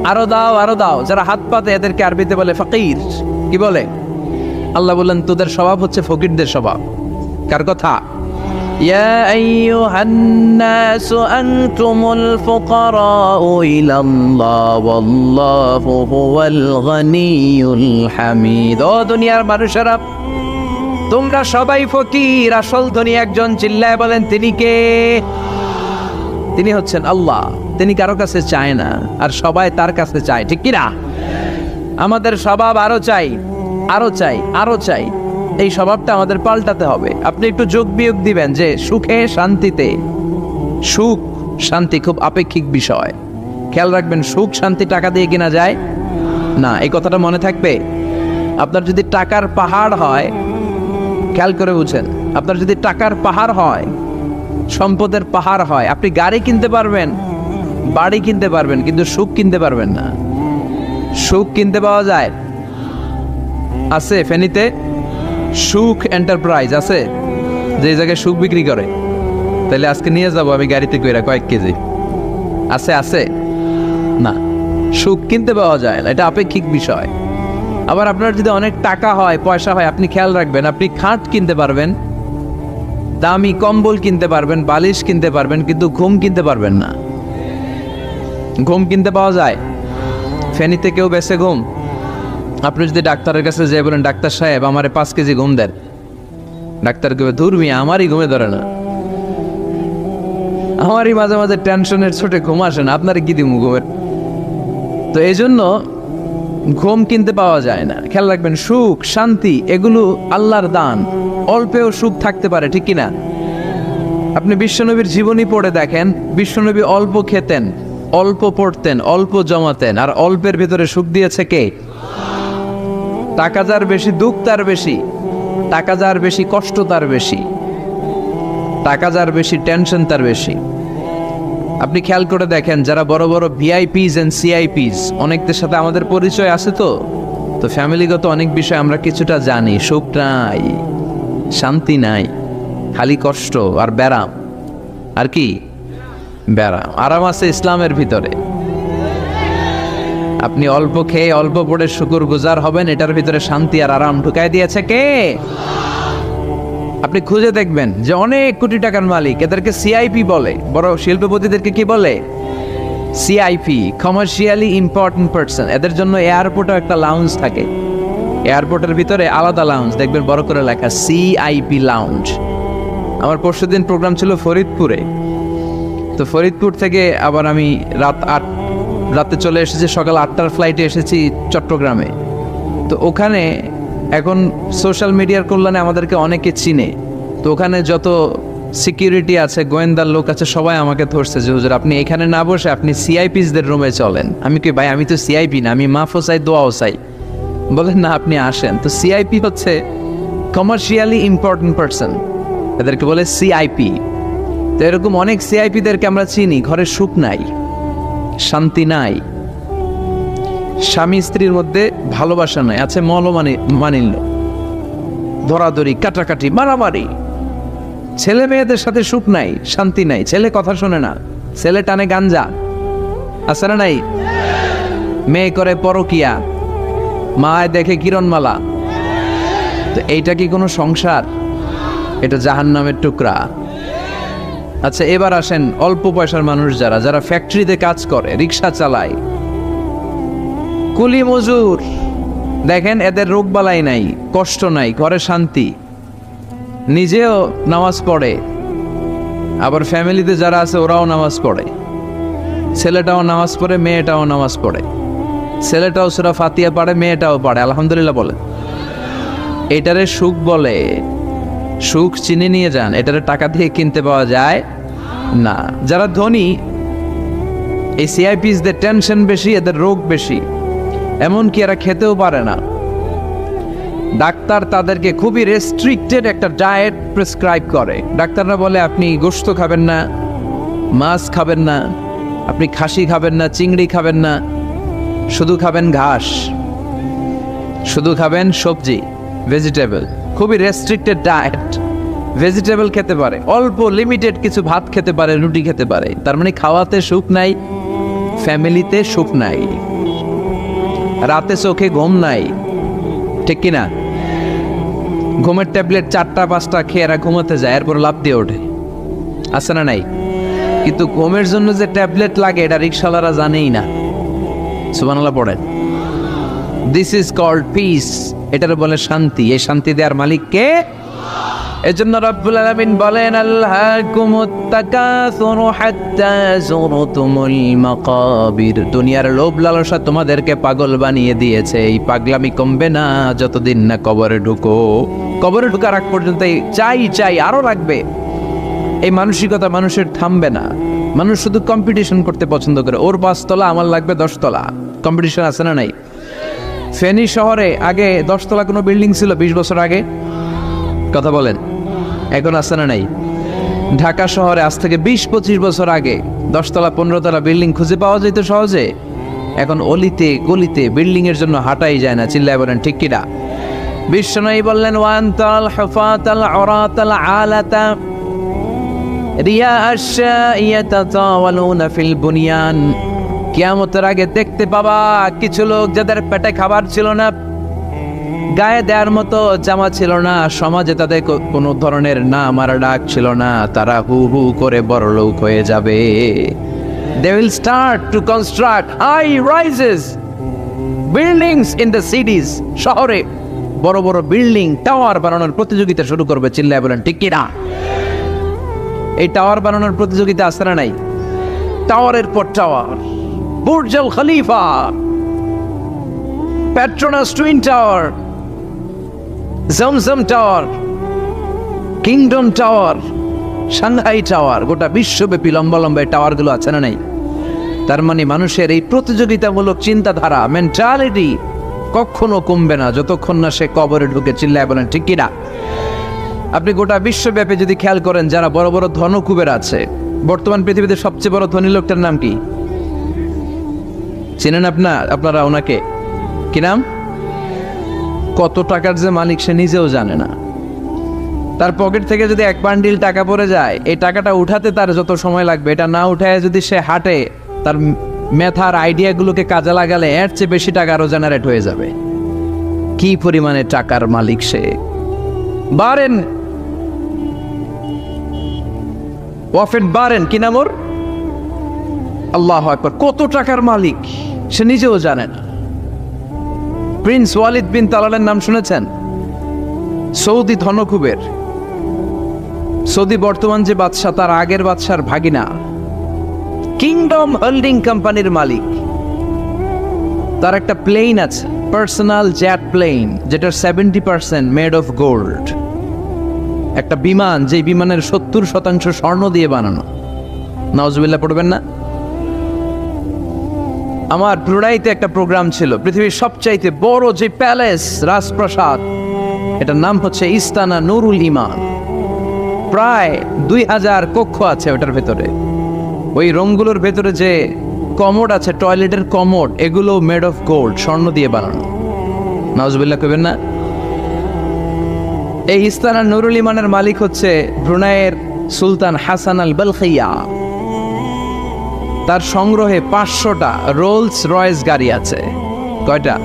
আরো দাও, আরো দাও। যারা হাত পাতে এদেরকে আরবিতে বলে ফকির। কি বলে? আল্লাহ বললেন, তোদের স্বভাব হচ্ছে ফকিরদের স্বভাব। কার কথা? ইয়া আইয়ুহান নাসু আনতুমুল ফুকারাউ ইলাল্লাহ ওয়াল্লাহু হুয়াল গনিয়ুল হামিদ। ও দুনিয়ার মানুষেরা, তোমরা সবাই ফকির, আসল ধনী একজন। চিল্লায় বলেন তিনি কে? তিনি হচ্ছেন আল্লাহ। তিনি কারো কাছে চায় না, আর সবাই তার কাছে চায়। ঠিক কিনা? আমাদের স্বভাব আরো চাই, আরো চাই, আরো চাই। এই স্বভাবটা আমাদের পাল্টাতে হবে। আপনি একটু যোগ বিয়োগ দিবেন যে সুখে শান্তিতে, সুখ শান্তি খুব আপেক্ষিক বিষয়। খেয়াল রাখবেন, সুখ শান্তি টাকা দিয়ে কিনা যায় না। এই কথাটা মনে থাকবে। আপনার যদি টাকার পাহাড় হয়, খেয়াল করে বুঝেন, আপনার যদি টাকার পাহাড় হয়, সম্পদের পাহাড় হয়, আপনি গাড়ি কিনতে পারবেন, বাড়ি কিনতে পারবেন, কিন্তু সুখ কিনতে পারবেন না। সুখ কিনতে পাওয়া যায়? আছে ফেনীতে সুখ এন্টারপ্রাইজ আছে, যে জায়গায় সুখ বিক্রি করে। তাহলে আজকে নিয়ে যাব আমি গাড়িতে কইরা কয়েক কেজি। আছে? আছে না। সুখ কিনতে পাওয়া যায় না, এটা আপেক্ষিক বিষয়। আবার আপনার যদি অনেক টাকা হয়, পয়সা হয়, আপনি খেয়াল রাখবেন, আপনি খাট কিনতে পারবেন, দামি কম্বল কিনতে পারবেন, বালিশ কিনতে পারবেন, কিন্তু ঘুম কিনতে পারবেন না। ঘুম কিনতে পাওয়া যায়? ফেনীতে কেউ বেছে ঘুম? আপনি যদি ডাক্তারের কাছে যেয়ে বলেন, ডাক্তার সাহেব আমারে 5 কেজি ঘুম দেন, ডাক্তার কবে, ধুর মিয়া আমারই ঘুমে ধরে না, আমারই মাঝে মাঝে টেনশনের ছোটে ঘুম আসে না, আপনার কি দিমু ঘুমের? তো এই জন্য ঘুম কিনতে পাওয়া যায় না। খেয়াল রাখবেন, সুখ শান্তি এগুলো আল্লাহর দান। অল্পেও সুখ থাকতে পারে, ঠিক কিনা? আপনি বিশ্বনবীর জীবনী পড়ে দেখেন, বিশ্বনবী অল্প খেতেন, অল্প পড়তেন, অল্প জমাতেন, আর অল্পের ভিতরে সুখ দিয়েছে কে? টাকা যার বেশি, দুঃখ তার বেশি। টাকা যার বেশি, কষ্ট তার বেশি। টাকা যার বেশি, টেনশন তার বেশি। আপনি খেয়াল করে দেখেন, যারা বড় বড় ভিআইপিস এন্ড সিআইপিস, অনেকদের সাথে আমাদের পরিচয় আছে তো, তো ফ্যামিলিগত অনেক বিষয় আমরা কিছুটা জানি, সুখ নাই, শান্তি নাই, খালি কষ্ট আর ব্যারাম। আর কি ব্যারাম? আরাম আছে ইসলামের ভিতরে। আপনি অল্প খেয়ে অল্প পড়ে শুকর গুজার হবেন, এটার ভিতরে শান্তি আর আরাম ঢুকাই দিয়েছে কে? আপনি খুঁজে দেখবেন যে অনেক কোটি টাকার মালিক, এদেরকে সিআইপি বলে। বড় শিল্পপতিদেরকে কি বলে? CIP, commercially important person. এদের জন্য এয়ারপোর্টে একটা লাউঞ্জ থাকে, এয়ারপোর্টের ভিতরে আলাদা লাউঞ্জ, দেখবেন বড় করে লেখা সিআইপি লাউঞ্জ। আমার পরশুদিন প্রোগ্রাম ছিল ফরিদপুরে, তো ফরিদপুর থেকে আবার আমি রাতে চলে এসেছি, সকাল 8টার ফ্লাইটে এসেছি চট্টগ্রামে। তো ওখানে এখন সোশ্যাল মিডিয়ার কল্যাণে আমাদেরকে অনেকে চিনে, তো ওখানে যত সিকিউরিটি আছে, গোয়েন্দার লোক আছে, সবাই আমাকে ধরছে যে হুজুর আপনি এখানে না বসে আপনি সিআইপিসদের রুমে চলেন। আমি কি ভাই, আমি তো সিআইপি না, আমি মাফও চাই দোয়াও চাই। বলেন না আপনি আসেন। তো সিআইপি হচ্ছে কমার্শিয়ালি ইম্পর্টেন্ট পারসন, এদেরকে বলে সিআইপি। তো এরকম অনেক সিআইপিদেরকে আমরা চিনি, ঘরে সুখ নাই, শান্তি নাই, স্বামী স্ত্রীর মধ্যে ভালোবাসা নাই, আছে মানিল্য, ধরাধরি, কাটাকাটি, মারামারি। ছেলে মেয়েদের সাথে সুখ নাই, শান্তি নাই, ছেলে কথা শোনে না, ছেলে টানে গাঞ্জা, আছে না নাই? মেয়ে করে পরকিয়া, মায় দেখে কিরণমালা। তো এইটা কি কোনো সংসার? এটা জাহান্নামের টুকরা। আচ্ছা এবার আসেন অল্প পয়সার মানুষ যারা ফ্যাক্টরিতে কাজ করে, রিক্সা চালায়, কুলি মজুর, দেখেন এদের রোগবালাই নাই, কষ্ট নাই, ঘরে শান্তি, নিজেও নামাজ পড়ে, আবার ফ্যামিলিতে যারা আছে ওরাও নামাজ পড়ে, ছেলেটাও নামাজ পড়ে, মেয়েটাও নামাজ পড়ে, ছেলেটাও সূরা ফাতিহা পড়ে, মেয়েটাও পড়ে, আলহামদুলিল্লাহ বলে। এটারে সুখ বলে। সুখ চিনে নিয়ে যান, এটারে টাকা দিয়ে কিনতে পাওয়া যায় না। যারা ধনী, এই সিআইপিসদের টেনশন বেশি, এদের রোগ বেশি, এমনকি এরা খেতেও পারে না। ডাক্তার তাদেরকে খুবই রেস্ট্রিক্টেড একটা ডায়েট প্রেসক্রাইব করে। ডাক্তাররা বলে আপনি গোশত খাবেন না, মাছ খাবেন না, আপনি খাসি খাবেন না, চিংড়ি খাবেন না, শুধু খাবেন ঘাস, শুধু খাবেন সবজি, ভেজিটেবল। খুবই রেস্ট্রিক্টেড ডায়েট। ভেজিটেবল খেতে পারে, অল্প লিমিটেড কিছু ভাত খেতে পারে, রুটি খেতে পারে। তার মানে খাওয়াতে সুখ নাই, ফ্যামিলিতে সুখ নাই, রাতে চোখে ঘুম নাই, ঠিক কিনা? ঘুমের ট্যাবলেট 4টা-5টা খেয়ে এরা ঘুমাতে যায়, এরপর লাফ দিয়ে ওঠে, আছে না নাই? কিন্তু ঘুমের জন্য যে ট্যাবলেট লাগে এটা রিক্সাওয়ালারা জানেই না। সুবহানাল্লাহ পড়েন। দিস ইজ কল্ড পিস, এটার বলে শান্তি। এই শান্তি দেওয়ার মালিক কে? এজন্য রব্বুল আলামিন বলেন আল্লাহকুমুত তাকাসুরু হাত্তা যুরতুমুল মাকাবির। দুনিয়ার লোভ লালসা তোমাদেরকে পাগল বানিয়ে দিয়েছে। এই পাগলামি কমবে না যতদিন না কবরে ঢুকো। কবরে ঢোকার আগ পর্যন্ত চাই আরো লাগবে। এই মানসিকতা মানুষের থামবে না। মানুষ শুধু কম্পিটিশন করতে পছন্দ করে, ওর 5 তলা আমার লাগবে 10 তলা। কম্পিটিশন আছে না নাই? ফেনী শহরে আগে 10 তলা কোনো বিল্ডিং ছিল 20 বছর আগে? কথা বলেন, এখন আছে না নাই? ঢাকা শহরে আজ থেকে 20-25 বছর আগে 10 তলা 15 তলা বিল্ডিং খুঁজে পাওয়া যেত সহজে। এখন অলিতে গলিতে বিল্ডিং এর জন্য হাঁটাই যায় না। চিল্লায় বলেন ঠিক কিনা? বিশ্বনবী বললেন ওয়ান্তাল হুফাতাল উরাতাল আলাতা রিয়া আশ-শাইয়াতাতাওয়ালুনা ফিল বুনিয়ান। কিয়ামতের আগে দেখতে পাবা কিছু লোক যাদের পেটে খাবার ছিল না, গায়ে দেওয়ার মতো জামা ছিল না, সমাজে তাদের কোনো ধরনের নাম আর ডাক ছিল না, তারা হু হু করে বড়লোক হয়ে যাবে। They will start to construct high rises buildings in the cities. শহরে বড় বড় বিল্ডিং, টাওয়ার বানানোর প্রতিযোগিতা শুরু করবে। চিল্লায় বলেন ঠিক কিনা? এই টাওয়ার বানানোর প্রতিযোগিতা আছে না নাই? টাওয়ারের পর tower, Burj Al Khalifa, Petronas twin tower, Zamzam tower, kingdom tower, Shanghai tower, গোটা বিশ্বব্যাপী লম্বা লম্বা টাওয়ার গুলো আছে না নাই? তার মানে মানুষের এই প্রতিযোগিতামূলক চিন্তাধারা, মেন্টালিটি কখনো কমবে না যতক্ষণ না সে কবরে ঢুকে। চিল্লায় বলেন ঠিক কিনা? আপনি গোটা বিশ্বব্যাপী যদি খেয়াল করেন, যারা বড় বড় ধনকুবের আছে, বর্তমান পৃথিবীতে সবচেয়ে বড় ধনী লোকটার নাম কি চিনেন আপনারা ওনাকে? কি নাম? কত টাকার যে মালিক সে নিজেও জানে না। তার পকেট থেকে যদি এক বান্ডিল টাকা পড়ে যায়, এই টাকাটা উঠাতে তার যত সময় লাগবে, এটা না উঠায় যদি সে হাঁটে, তার মেথার আইডিয়াগুলোকে কাজে লাগালে এর চেয়ে বেশি টাকা আরো জেনারেট হয়ে যাবে। কি পরিমাণে টাকার মালিক সে! বারেন ওয়াফেট বারেন, কি নাম ওর? আল্লাহু আকবার! কত টাকার মালিক সে নিজেও জানে না। প্রিন্স ওয়ালিদ বিন তালালের নাম শুনেছেন? সৌদি ধনকুবের, সৌদি বর্তমান যে বাদশাহ তার আগের বাদশার ভাগিনা, কিংডম হোল্ডিং কোম্পানির মালিক। তার একটা প্লেন আছে, পার্সোনাল জেট প্লেন, যেটার 70% মেড অফ গোল্ড। একটা বিমান, যে বিমানের 70% স্বর্ণ দিয়ে বানানো। নাউজুবিল্লাহ পড়বেন না? আমার ব্রুনাইতে একটা প্রোগ্রাম ছিল, পৃথিবীর সবচাইতে বড় যে প্যালেস, রাজপ্রাসাদ, এটার নাম হচ্ছে ইস্তানা নুরুল ইমান। প্রায় 2000 কক্ষ আছে ওটার ভেতরে। ওই রুমগুলোর ভেতরে যে কমোড আছে, টয়লেটের কমোড, এগুলো মেড অফ গোল্ড, স্বর্ণ দিয়ে বানানো। নাউজুবিল্লাহ কইবেন না? এই ইস্তানা নুরুল ইমানের মালিক হচ্ছে ব্রুনাইয়ের সুলতান হাসান আল বলখিয়া। তার সংগ্রহে 500টা রোলস রয়েস গাড়ি আছে। কয়টা?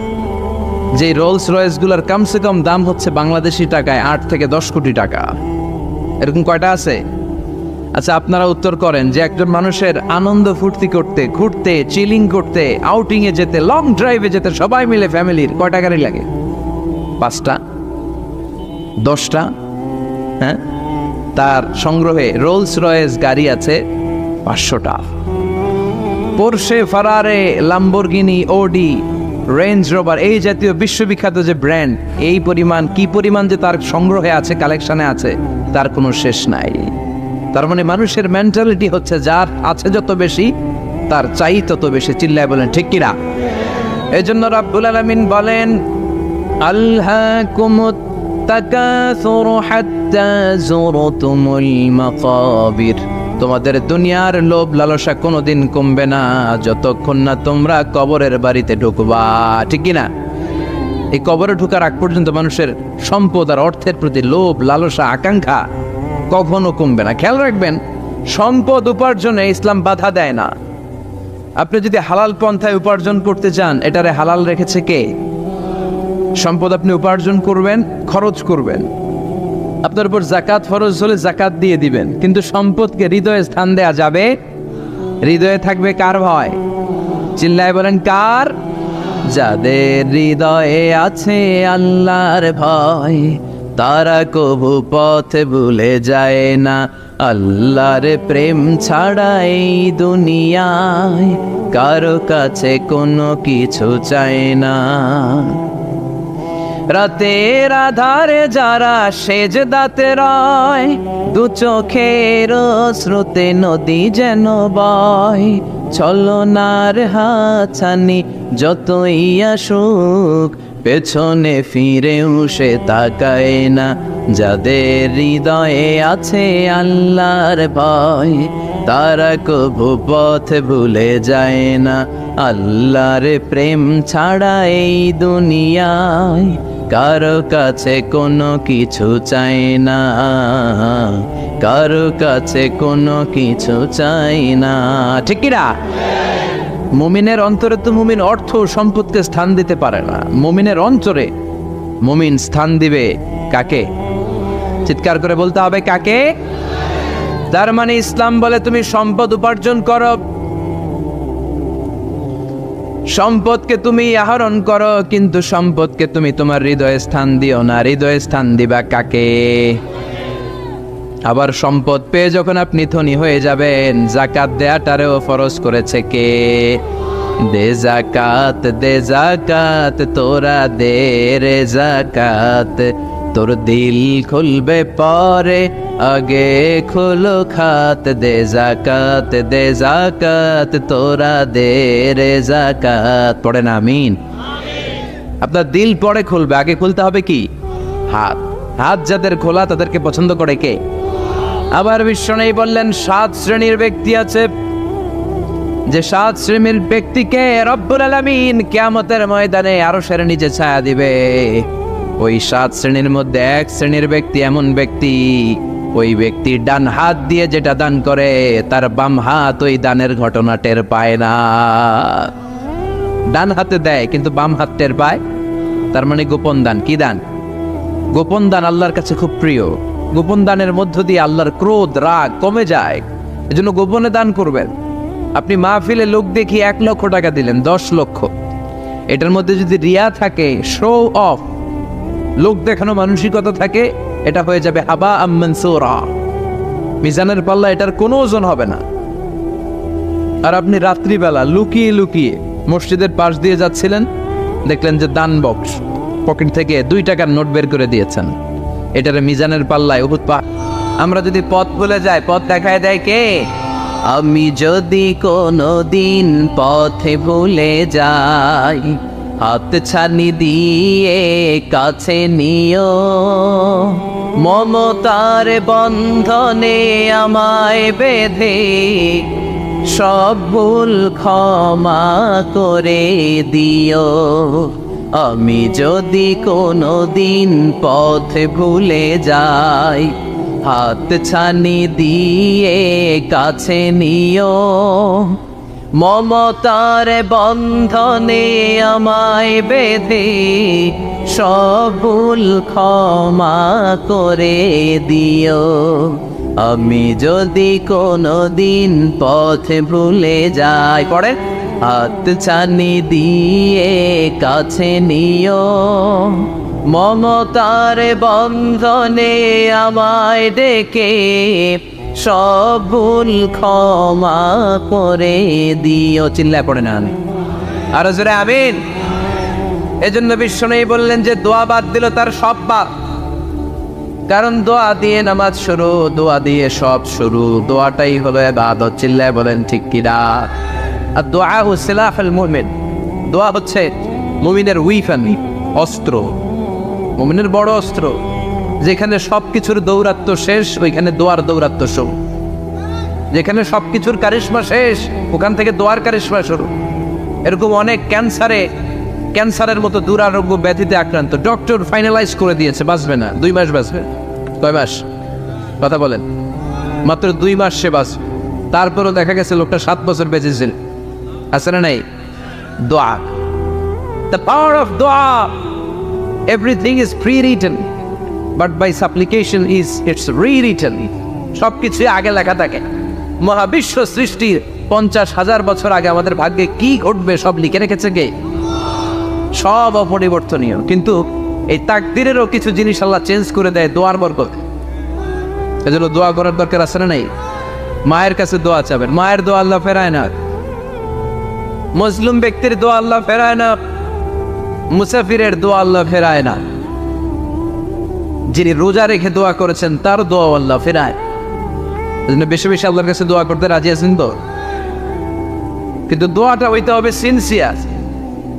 যে রোলস রয়েস গুলার কমসে কম দাম হচ্ছে বাংলাদেশি টাকায় 8 থেকে 10 কোটি টাকা। এরকম কয়টা আছে? আচ্ছা, আপনারা উত্তর করেন যে একজন মানুষের আনন্দ ফুর্তি করতে, ঘুরতে, চিলিং করতে, আউটিং এ যেতে, লং ড্রাইভে যেতে সবাই মিলে ফ্যামিলির কয়টা গাড়ি লাগে? 5টা? 10টা? হ্যাঁ, তার সংগ্রহে রোলস রয়েস গাড়ি আছে 500টা। পোরশে, ফারারে, লাম্বরগিনি, ওডি, রেঞ্জ রোভার, এই জাতীয় বিশ্ববিখ্যাত যে ব্র্যান্ড, এই পরিমাণ, কি পরিমাণ যে তার সংগ্রহে আছে, কালেকশনে আছে, তার কোনো শেষ নাই। তার মানে মানুষের মেন্টালিটি হচ্ছে যার আছে যত বেশি, তার চাই তত বেশি। চিল্লায় বলেন ঠিক কিনা? এই জন্য রাব্বুল আলামিন বলেন, আল্হাকুমুত তাকাসুরু হাত্তা যুরতুমুল মাকাবির। তোমাদের দুনিয়ার লোভ লালসা কোনোদিন কমবে না যতক্ষণ না তোমরা কবরের বাড়িতে ঢুকবা। ঠিক কিনা? এই কবরে ঢুকার আগ পর্যন্ত মানুষের সম্পদ আর অর্থের প্রতি লোভ লালসা আকাঙ্ক্ষা কখনো কমবে না। খেয়াল রাখবেন, সম্পদ উপার্জনে ইসলাম বাধা দেয় না। আপনি যদি হালাল পন্থায় উপার্জন করতে চান, এটারে হালাল রেখেছে কে? সম্পদ আপনি উপার্জন করবেন, খরচ করবেন, আপনার উপর জাকাত ফরজ হলে জাকাত দিয়ে দিবেন, কিন্তু সম্পদকে হৃদয়ে স্থান দেয়া যাবে? হৃদয়ে থাকবে কার ভয়? চিল্লায় বলেন কার? যাদের হৃদয়ে আছে আল্লাহর ভয়, তারা কবু পথ ভুলে যায় না। আল্লাহর প্রেম ছাড়া এই দুনিয়ায় কারো কাছে কোনো কিছু চায় না। রাতের আধারে যারা সেজদাতে রয়, দু চোখের স্রোতে নদী যেন বয়। ছলনার হাতছানি যতই আসুক, পেছনে ফিরেও সে তাকায় না। যাদের হৃদয়ে আছে আল্লাহর ভয়, তারা কবু পথ ভুলে যায় না। আল্লাহর প্রেম ছাড়া এই দুনিয়ায় কারো কাছে কোনো কিছু চাই না, কারো কাছে কোনো কিছু চাই না। ঠিক কিনা? মুমিনের অন্তরে তো মুমিন অর্থ সম্পদকে স্থান দিতে পারে না। মুমিনের অন্তরে মুমিন স্থান দিবে কাকে? চিৎকার করে বলতে হবে কাকে? তার মানে ইসলাম বলে তুমি সম্পদ উপার্জন করো, সম্পদকে তুমি আহরণ করো, কিন্তু সম্পদকে তুমি তোমার হৃদয়ে স্থান দিও না। হৃদয়ে স্থান দিবা কাকে? আবার সম্পদ পেয়ে যখন আপনি ধনী হয়ে যাবেন, জাকাত দেয়াটারেও ফরজ করেছে কে? দে জাকাত, দে জাকাত, তোরা দে রে জাকাত। তোর দিল খুলবে পরে, আগে খুলো খাত। দে জাকাত, দে জাকাত, তোরা দে রে জাকাত। পড়ে না আমিন? আপনার দিল পরে খুলবে, আগে খুলতে হবে কি? হাত। হাত যাদের খোলা তাদেরকে পছন্দ করে কে? আবার বিশ্বনবী বললেন 7 শ্রেণীর ব্যক্তি আছে, যে 7 শ্রেণীর ব্যক্তিকে রব্বুল আলামিন কিয়ামতের ময়দানে আরশের নিচে ছায়া দিবে। ওই 7 শ্রেণীর মধ্যে 1 শ্রেণীর ব্যক্তি এমন ব্যক্তি, ওই ব্যক্তি ডান হাত দিয়ে যেটা দান করে তার বাম হাত ওই দানের ঘটনা টের পায় না। ডান হাতে দেয় কিন্তু বাম হাত টের পায়, তার মানে গোপন দান। কি দান? গোপন দান আল্লাহর কাছে খুব প্রিয়। গোপন দানের মধ্য দিয়ে আল্লাহর ক্রোধ রাগ কমে যায়। এজন্য গোপনে দান করবেন। আপনি মাহফিলে লোক দেখি 1 লক্ষ টাকা দিলেন, 10 লক্ষ, এটার মধ্যে যদি রিয়া থাকে, শো অফ, লোক দেখানো মানসিকতা থাকে, এটা হয়ে যাবে হাবা মানসুরা, মিজানের পাল্লা এটার কোনো ওজন হবে না। আর আপনি রাত্রিবেলা লুকিয়ে লুকিয়ে মসজিদের পাশ দিয়ে যাচ্ছিলেন, দেখলেন যে দান বক্স, পকেট থেকে 2 টাকার নোট বের করে দিয়েছেন, এটার মিজানের পাল্লায় উহুদ পাহাড়। আমরা যদি পথ ভুলে যাই, পথ দেখায় দেয় কে? আমি যদি কোনো দিন পথে ভুলে যাই, হাত ছানি দিয়ে কাছে নিও, মমতার বন্ধনে আমায় বেঁধে সব ভুল ক্ষমা করে দিও। আমি যদি কোনো দিন পথে ভুলে যাই, হাত ছানি দিয়ে কাছে নিও, মমতার বন্ধনে আমায় বেঁধে সব ভুল ক্ষমা করে দিও। আমি যদি কোনো দিন পথে ভুলে যাই, পড়ে, হাত ছানি দিয়ে কাছে নিও, মমতার বন্ধনে আমায় ডেকে সব ভুল ক্ষমা করে দিও। চিল্লায় পড়ে না আমি আরো জোরে আমিন। এজন্য বিশ্বনবী বললেন যে দোয়া বাদ দিল তার সব বাদ। কারণ দোয়া দিয়ে নামাজ শুরু, দোয়া দিয়ে সব শুরু, দোয়াটাই হলো ইবাদত। চিল্লায় বলেন ঠিক কিনা? আর দোয়া সিলাহুল মুমিন, দোয়া হচ্ছে মুমিনের উইফান, অস্ত্র, মুমিনের বড় অস্ত্র। যেখানে সবকিছুর দৌরাত্ম্য শেষ, ওইখানে দোয়ার দৌরাত্ম্য শুরু। যেখানে সবকিছুর কারিশমা শেষ, ওখান থেকে দোয়ার কারিশমা শুরু। এরকম অনেক ক্যান্সারের মতো দুরারোগ্য ব্যাধিতে আক্রান্ত, ডক্টর ফাইনালাইজ করে দিয়েছে বাঁচবে না, 2 মাস বাঁচবে। কয় মাস? কথা বলেন। মাত্র 2 মাস সে বাঁচবে। তারপরও দেখা গেছে লোকটা 7 বছর বেঁচেছিল। আছে না নাই? দোয়া, দ্য পাওয়ার অফ দোয়া। Everything is prewritten, but by supplication it's rewritten. সবকিছু আগে লেখা থাকে। মহাবিশ্ব সৃষ্টির 50,000 বছর আগে আমাদের ভাগ্যে কি ঘটবে সব লিখে রেখেছে কে? সব অপরিবর্তনীয়। কিন্তু এই তাকদিরেরও কিছু জিনিস আল্লাহ চেঞ্জ করে দেয় দোয়ার বরকত। এজন্য দোয়া করার দরকার আছে না নাই? মায়ের কাছে দোয়া চাবেন, মায়ের দোয়া আল্লাহ ফেরায় না। মুসলিম ব্যক্তির দোয়া আল্লাহ ফেরায় না, মুসাফিরের দোয়া আল্লাহ ফেরায় না। যিনি রোজা রেখে দোয়া করেছেন তার দোয়া আল্লাহ ফেরায়। এজন্য বেশি বেশি আল্লাহর কাছে দোয়া করতে রাজি আছেন তো? কিন্তু দোয়াটা হইতে হবে সিনসিয়ার,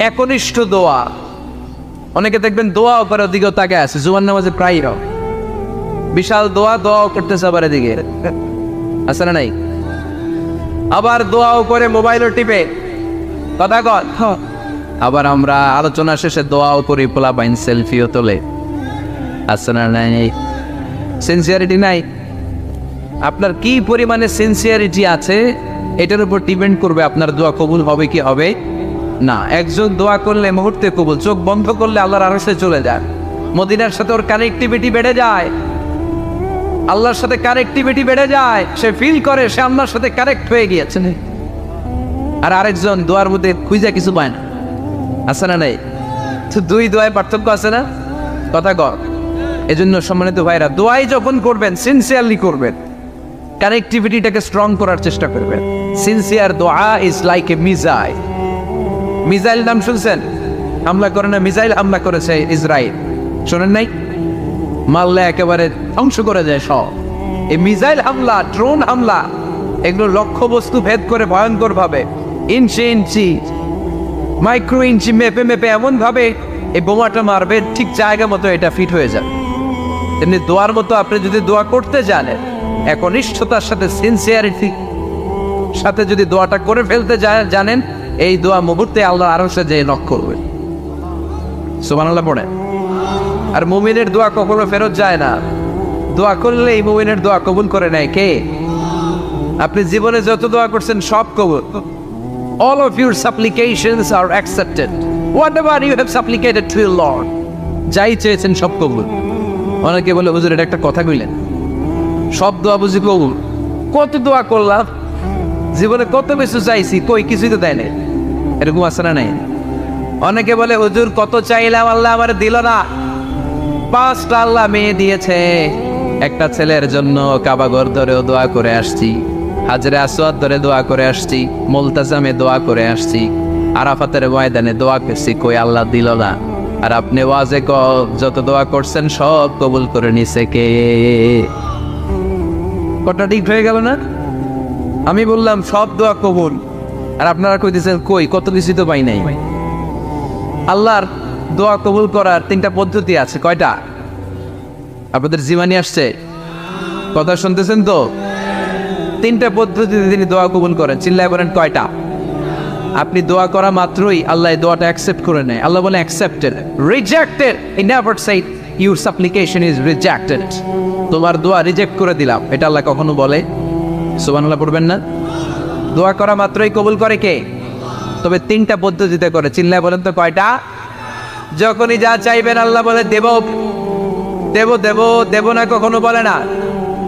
একনিষ্ঠ দোয়া। অনেকে দেখবেন দোয়াও করে ওদিকেও তাকে আছে, জুমার নামাজে প্রায় বিশাল দোয়াও করতেছে, আবার এদিকে আছে না নাই? আবার দোয়াও করে মোবাইলও টিপে, কথা কর। আবার আমরা আলোচনা শেষে দোয়াও করি, পোলাপাইন সেলফিও তোলে, আছে না নাই? সিনসিয়ারিটি নাই। আপনার কি পরিমাণে সিনসিয়ারিটি আছে এটার উপর ডিপেন্ড করবে আপনার দোয়া কবুল হবে কি হবে না। একজন দোয়া করলে মুহূর্তে কবুল, চোখ বন্ধ করলে আল্লাহর আরশে চলে যায়। মদিনার সাথে ওর কানেক্টিভিটি বেড়ে যায়, আল্লাহর সাথে কানেক্টিভিটি বেড়ে যায়। সে ফিল করে সে আল্লাহর সাথে কানেক্ট হয়ে গিয়েছে। আর আরেকজন দোয়ার মধ্যে খুঁজে কিছু পায় না, আছে না নাই? তো 2 দোয়ায় পার্থক্য আছে না? কথা কর। এজন্য সম্মানিত ভাইরা, দোয়াই যখন করবেন সিনসিয়ারলি করবেন, কানেক্টিভিটিটাকে স্ট্রং করার চেষ্টা করবেন। সিনসিয়ার দোয়া is like a missile. Missile নাম শুনছেন? হামলা করে না, মিসাইল হামলা করেছে ইসরায়েল, শোনেন নাই? মারলে একেবারে ধ্বংস করে যায় সব। এই মিসাইল হামলা, ড্রোন হামলা, এগুলো লক্ষ্য বস্তু ভেদ করে ভয়ঙ্কর ভাবে, ইঞ্চি ইঞ্চি, মাইক্রো ইঞ্চি মেপে মেপে এমন ভাবে এই বোমাটা মারবে, ঠিক জায়গা মতো এটা ফিট হয়ে যাবে। তেমনি দোয়ার মতো আপনি যদি দোয়া করতে জানেন, একনিষ্ঠতার সাথে সিনসিয়ারিটি সাথে যদি দোয়াটা করে ফেলতে জানেন, এই দোয়া মুহূর্তে আল্লাহ আরশে যেয়ে নক করবে। সুবহানাল্লাহ পড়ে। আর মুমিনের দোয়া কখনো ফেরত যায় না। দোয়া করলে এই মুমিনের দোয়া কবুল করে নেয় কে? আপনি জীবনে যত দোয়া করছেন সব কবুল। All of your supplications are accepted. Whatever you have supplicated to your Lord, যাই চেয়েছেন সব কবুল। অনেকে বলে হুজুর এটা একটা কথা কইলেন, সব দোয়া বুঝি কবুল? কত দোয়া করলাম, জীবনে কত কিছু চাইছি, কই কিছুই তো দেয় নাই। এরকম আছে না নাই? অনেকে বলে হুজুর কত চাইলাম আল্লাহ আমার দিল না। 5টা আল্লাহ মেয়ে দিয়েছে, একটা ছেলের জন্য কাবাগর ধরেও দোয়া করে আসছি, হাজরে আসওয়াদ ধরে দোয়া করে আসছি, মুলতাজামে দোয়া করে আসছি, আরাফাতের ময়দানে দোয়া করছি, কই আল্লাহ দিল না। আর আপনি ওয়াজে যত দোয়া করছেন সব কবুল করে নিছে কে? কটা ঠিক হয়ে গেল না? আমি বললাম সব দোয়া কবুল, আর আপনারা কইতেছেন কই কত কিছু তো পাই নাই। আল্লাহর দোয়া কবুল করার 3টা পদ্ধতি আছে। কয়টা? আপনাদের জীবনী আসছে, কথা শুনতেছেন তো? 3টা পদ্ধতিতে তিনি দোয়া কবুল করেন। চিল্লায় বলেন কয়টা? আপনি দোয়া করা মাত্রই আল্লাহ এই দোয়াটা অ্যাকসেপ্ট করে নেয়। আল্লাহ বলে accepted, rejected he never shed your সাপ্লিকেশন is rejected. তোমার দোয়া রিজেক্ট করে দিলাম, এটা আল্লাহ কখনো বলে? সুবহানাল্লাহ পড়বেন না? দোয়া করা মাত্রই কবুল করে কে? তবে 3টা পদ্ধতিতে করে। চিল্লায় বলেন তো কয়টা? যখনই যা চাইবেন আল্লাহ বলে দেব দেব দেব দেব না, কখনো বলে না।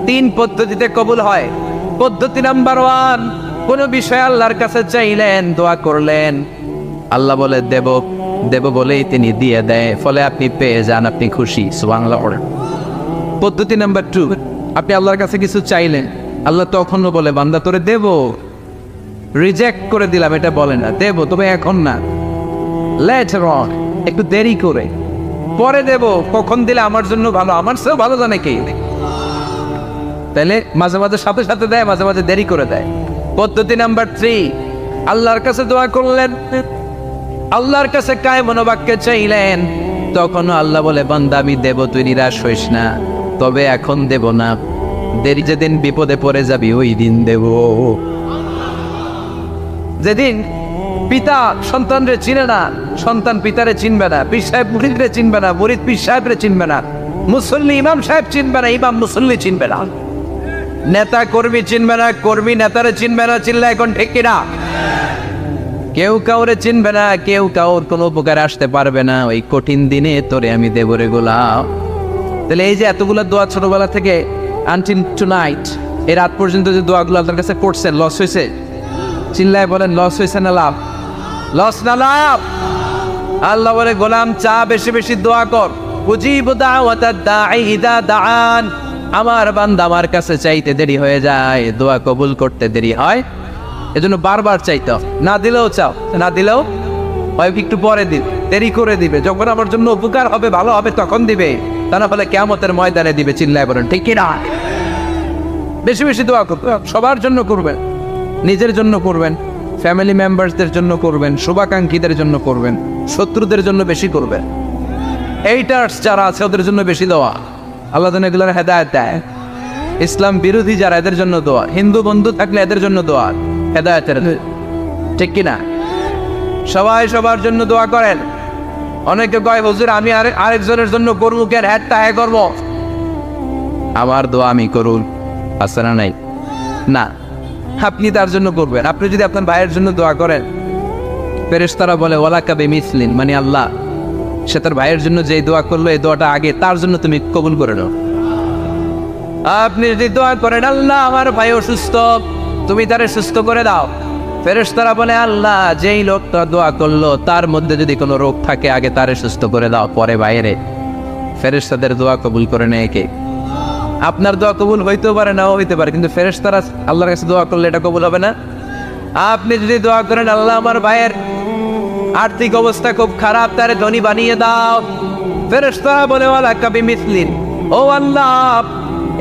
3 পদ্ধতিতে কবুল হয়। পদ্ধতি নাম্বার 1, কোন বিষয় আল্লাহর কাছে চাইলেন, দোয়া করলেন, আল্লাহ বলে দেব দেব বলেই তিনি দিয়ে দেয়, ফলে আপনি পেয়ে যান, আপনি খুশি। সুবহানাল্লাহ। পদ্ধতি নাম্বার 2, আপনি আল্লাহর কাছে কিছু চাইলেন, আল্লাহ তখনও বলে বান্দা তোরে দেব, রিজেক্ট করে দিলাম এটা বলে না, দেব তবে এখন না, লেটার অন, একটু দেরি করে, পরে দেব, কখন দিলে আমার জন্য ভালো, আমার চেয়েও ভালো জানে কে। তাহলে মাঝে মাঝে সাথে সাথে দেয়, মাঝে মাঝে দেরি করে দেয়। পদ্ধতি নাম্বার 3, আল্লাহর কাছে দোয়া করলেন, আল্লাহর কাছে কায় মনোবাক্যে চাইলেন, তখনও আল্লাহ বলে বান্দা আমি দেব, তুই নিরাশ হইস না, তবে এখন দেব না, দেরি যেদিন বিপদে পড়ে যাবি ওই দিন দেব। যেদিন পিতা সন্তানরে চিনে না, সন্তান পিতারে চিনবে না, পীর সাহেব মুরিদরে চিনবে না, মুরিদ পীর সাহেবরে চিনবে না, মুসল্লি ইমাম সাহেব চিনবে না, ইমাম মুসল্লি চিনবে না, নেতা কর্মী চিনবে না, কর্মী নেতারে চিনবে না। চিল্লা এখন ঠিক কিনা? কেউ কাউরে চিনবে না, কেউ কাউর কোনো উপকার আসতে পারবে না। ওই কঠিন দিনে তোরে আমি দেব রে গোলাম। তাহলে এই যে এতগুলো দোয়া ছোটবেলা থেকে আনটিল টুনাইট, এই রাত পর্যন্ত যে দোয়াগুলো আল্লাহর কাছে করছেন, লস হয়েছে? চিল্লায় বলেন লস হয়েছে না লাভ? লস না লাভ? আল্লাহ বলে গোলাম চা বেশি বেশি দোয়া কর, উজিবু দাওয়াতাদ দাঈ ইযা দাআন। আমার বান্দা আমার কাছে চাইতে দেরি হয়ে যায়, দোয়া কবুল করতে দেরি হয়, এজন্য বারবার চাইতে, না দিলেও চাও, না দিলেও হয় একটু পরে দিবে, দেরি করে দিবে, যখন আমার জন্য উপকার হবে ভালো হবে তখন দিবে, তা না হলে কিয়ামতের ময়দানে দিবে। চিল্লায় বলেন ঠিক কি না? বেশি বেশি দোয়া করবেন, সবার জন্য করবেন, নিজের জন্য করবেন, ফ্যামিলি মেম্বারসদের জন্য করবেন, শুভাকাঙ্ক্ষীদের জন্য করবেন, শত্রুদের জন্য বেশি করবেন, এইটার্স যারা আছে ওদের জন্য বেশি দোয়া। আল্লাহ যেন এগুলোর হেদায়েত দেয়। ইসলাম বিরোধী যারা এদের জন্য দোয়া, হিন্দু বন্ধু থাকলে এদের জন্য দোয়া, হেদায়েতের, ঠিক কিনা? সবাই সবার জন্য দোয়া করেন। অনেকে কয় হুজুর আমি আরেকজনের জন্য করবো কেন, হ্যাটটা হ্যাঁ করবো, আমার দোয়া আমি করুন, আছে না নাই? না, আপনি তার জন্য করবেন। আপনি যদি আপনার ভাইয়ের জন্য দোয়া করেন, ফেরেশতারা বলে ওয়ালাকা বিমিসলিন, মানে আল্লাহ সে তার ভাইয়ের জন্য যে দোয়া করলো এই দোয়াটা আগে তার জন্য তুমি কবুল করে নাও। আপনি যদি দোয়া করেন আল্লাহ আমার ভাই অসুস্থ, তুমি তারে সুস্থ করে দাও, ফেরেশতারা বলে আল্লাহ যেই লোকটা দোয়া করলো তার মধ্যে যদি কোনো রোগ থাকে আগে তারে সুস্থ করে দাও, পরে বাইরে। ফেরেশতাদের দোয়া কবুল করে নেয় কে? আপনার দোয়া কবুল হইতেও পারে, নাও হইতে পারে, কিন্তু ফেরেশতারা আল্লাহর কাছে দোয়া করলে এটা কবুল হবে না। আপনি যদি দোয়া করেন আল্লাহ আমার ভাইয়ের আর্থিক অবস্থা খুব খারাপ, তারে ধনী বানিয়ে দাও, ফেরেশতারা বলে ওয়ালাকা বিমিসলিন, ও আল্লাহ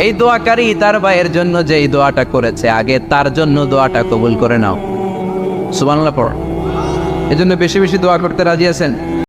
এই দোয়াকারী তার ভাইয়ের জন্য যে এই দোয়াটা করেছে আগে তার জন্য দোয়াটা কবুল করে নাও। সুবহানাল্লাহ পড়। এজন্য বেশি বেশি দোয়া করতে রাজি আছেন?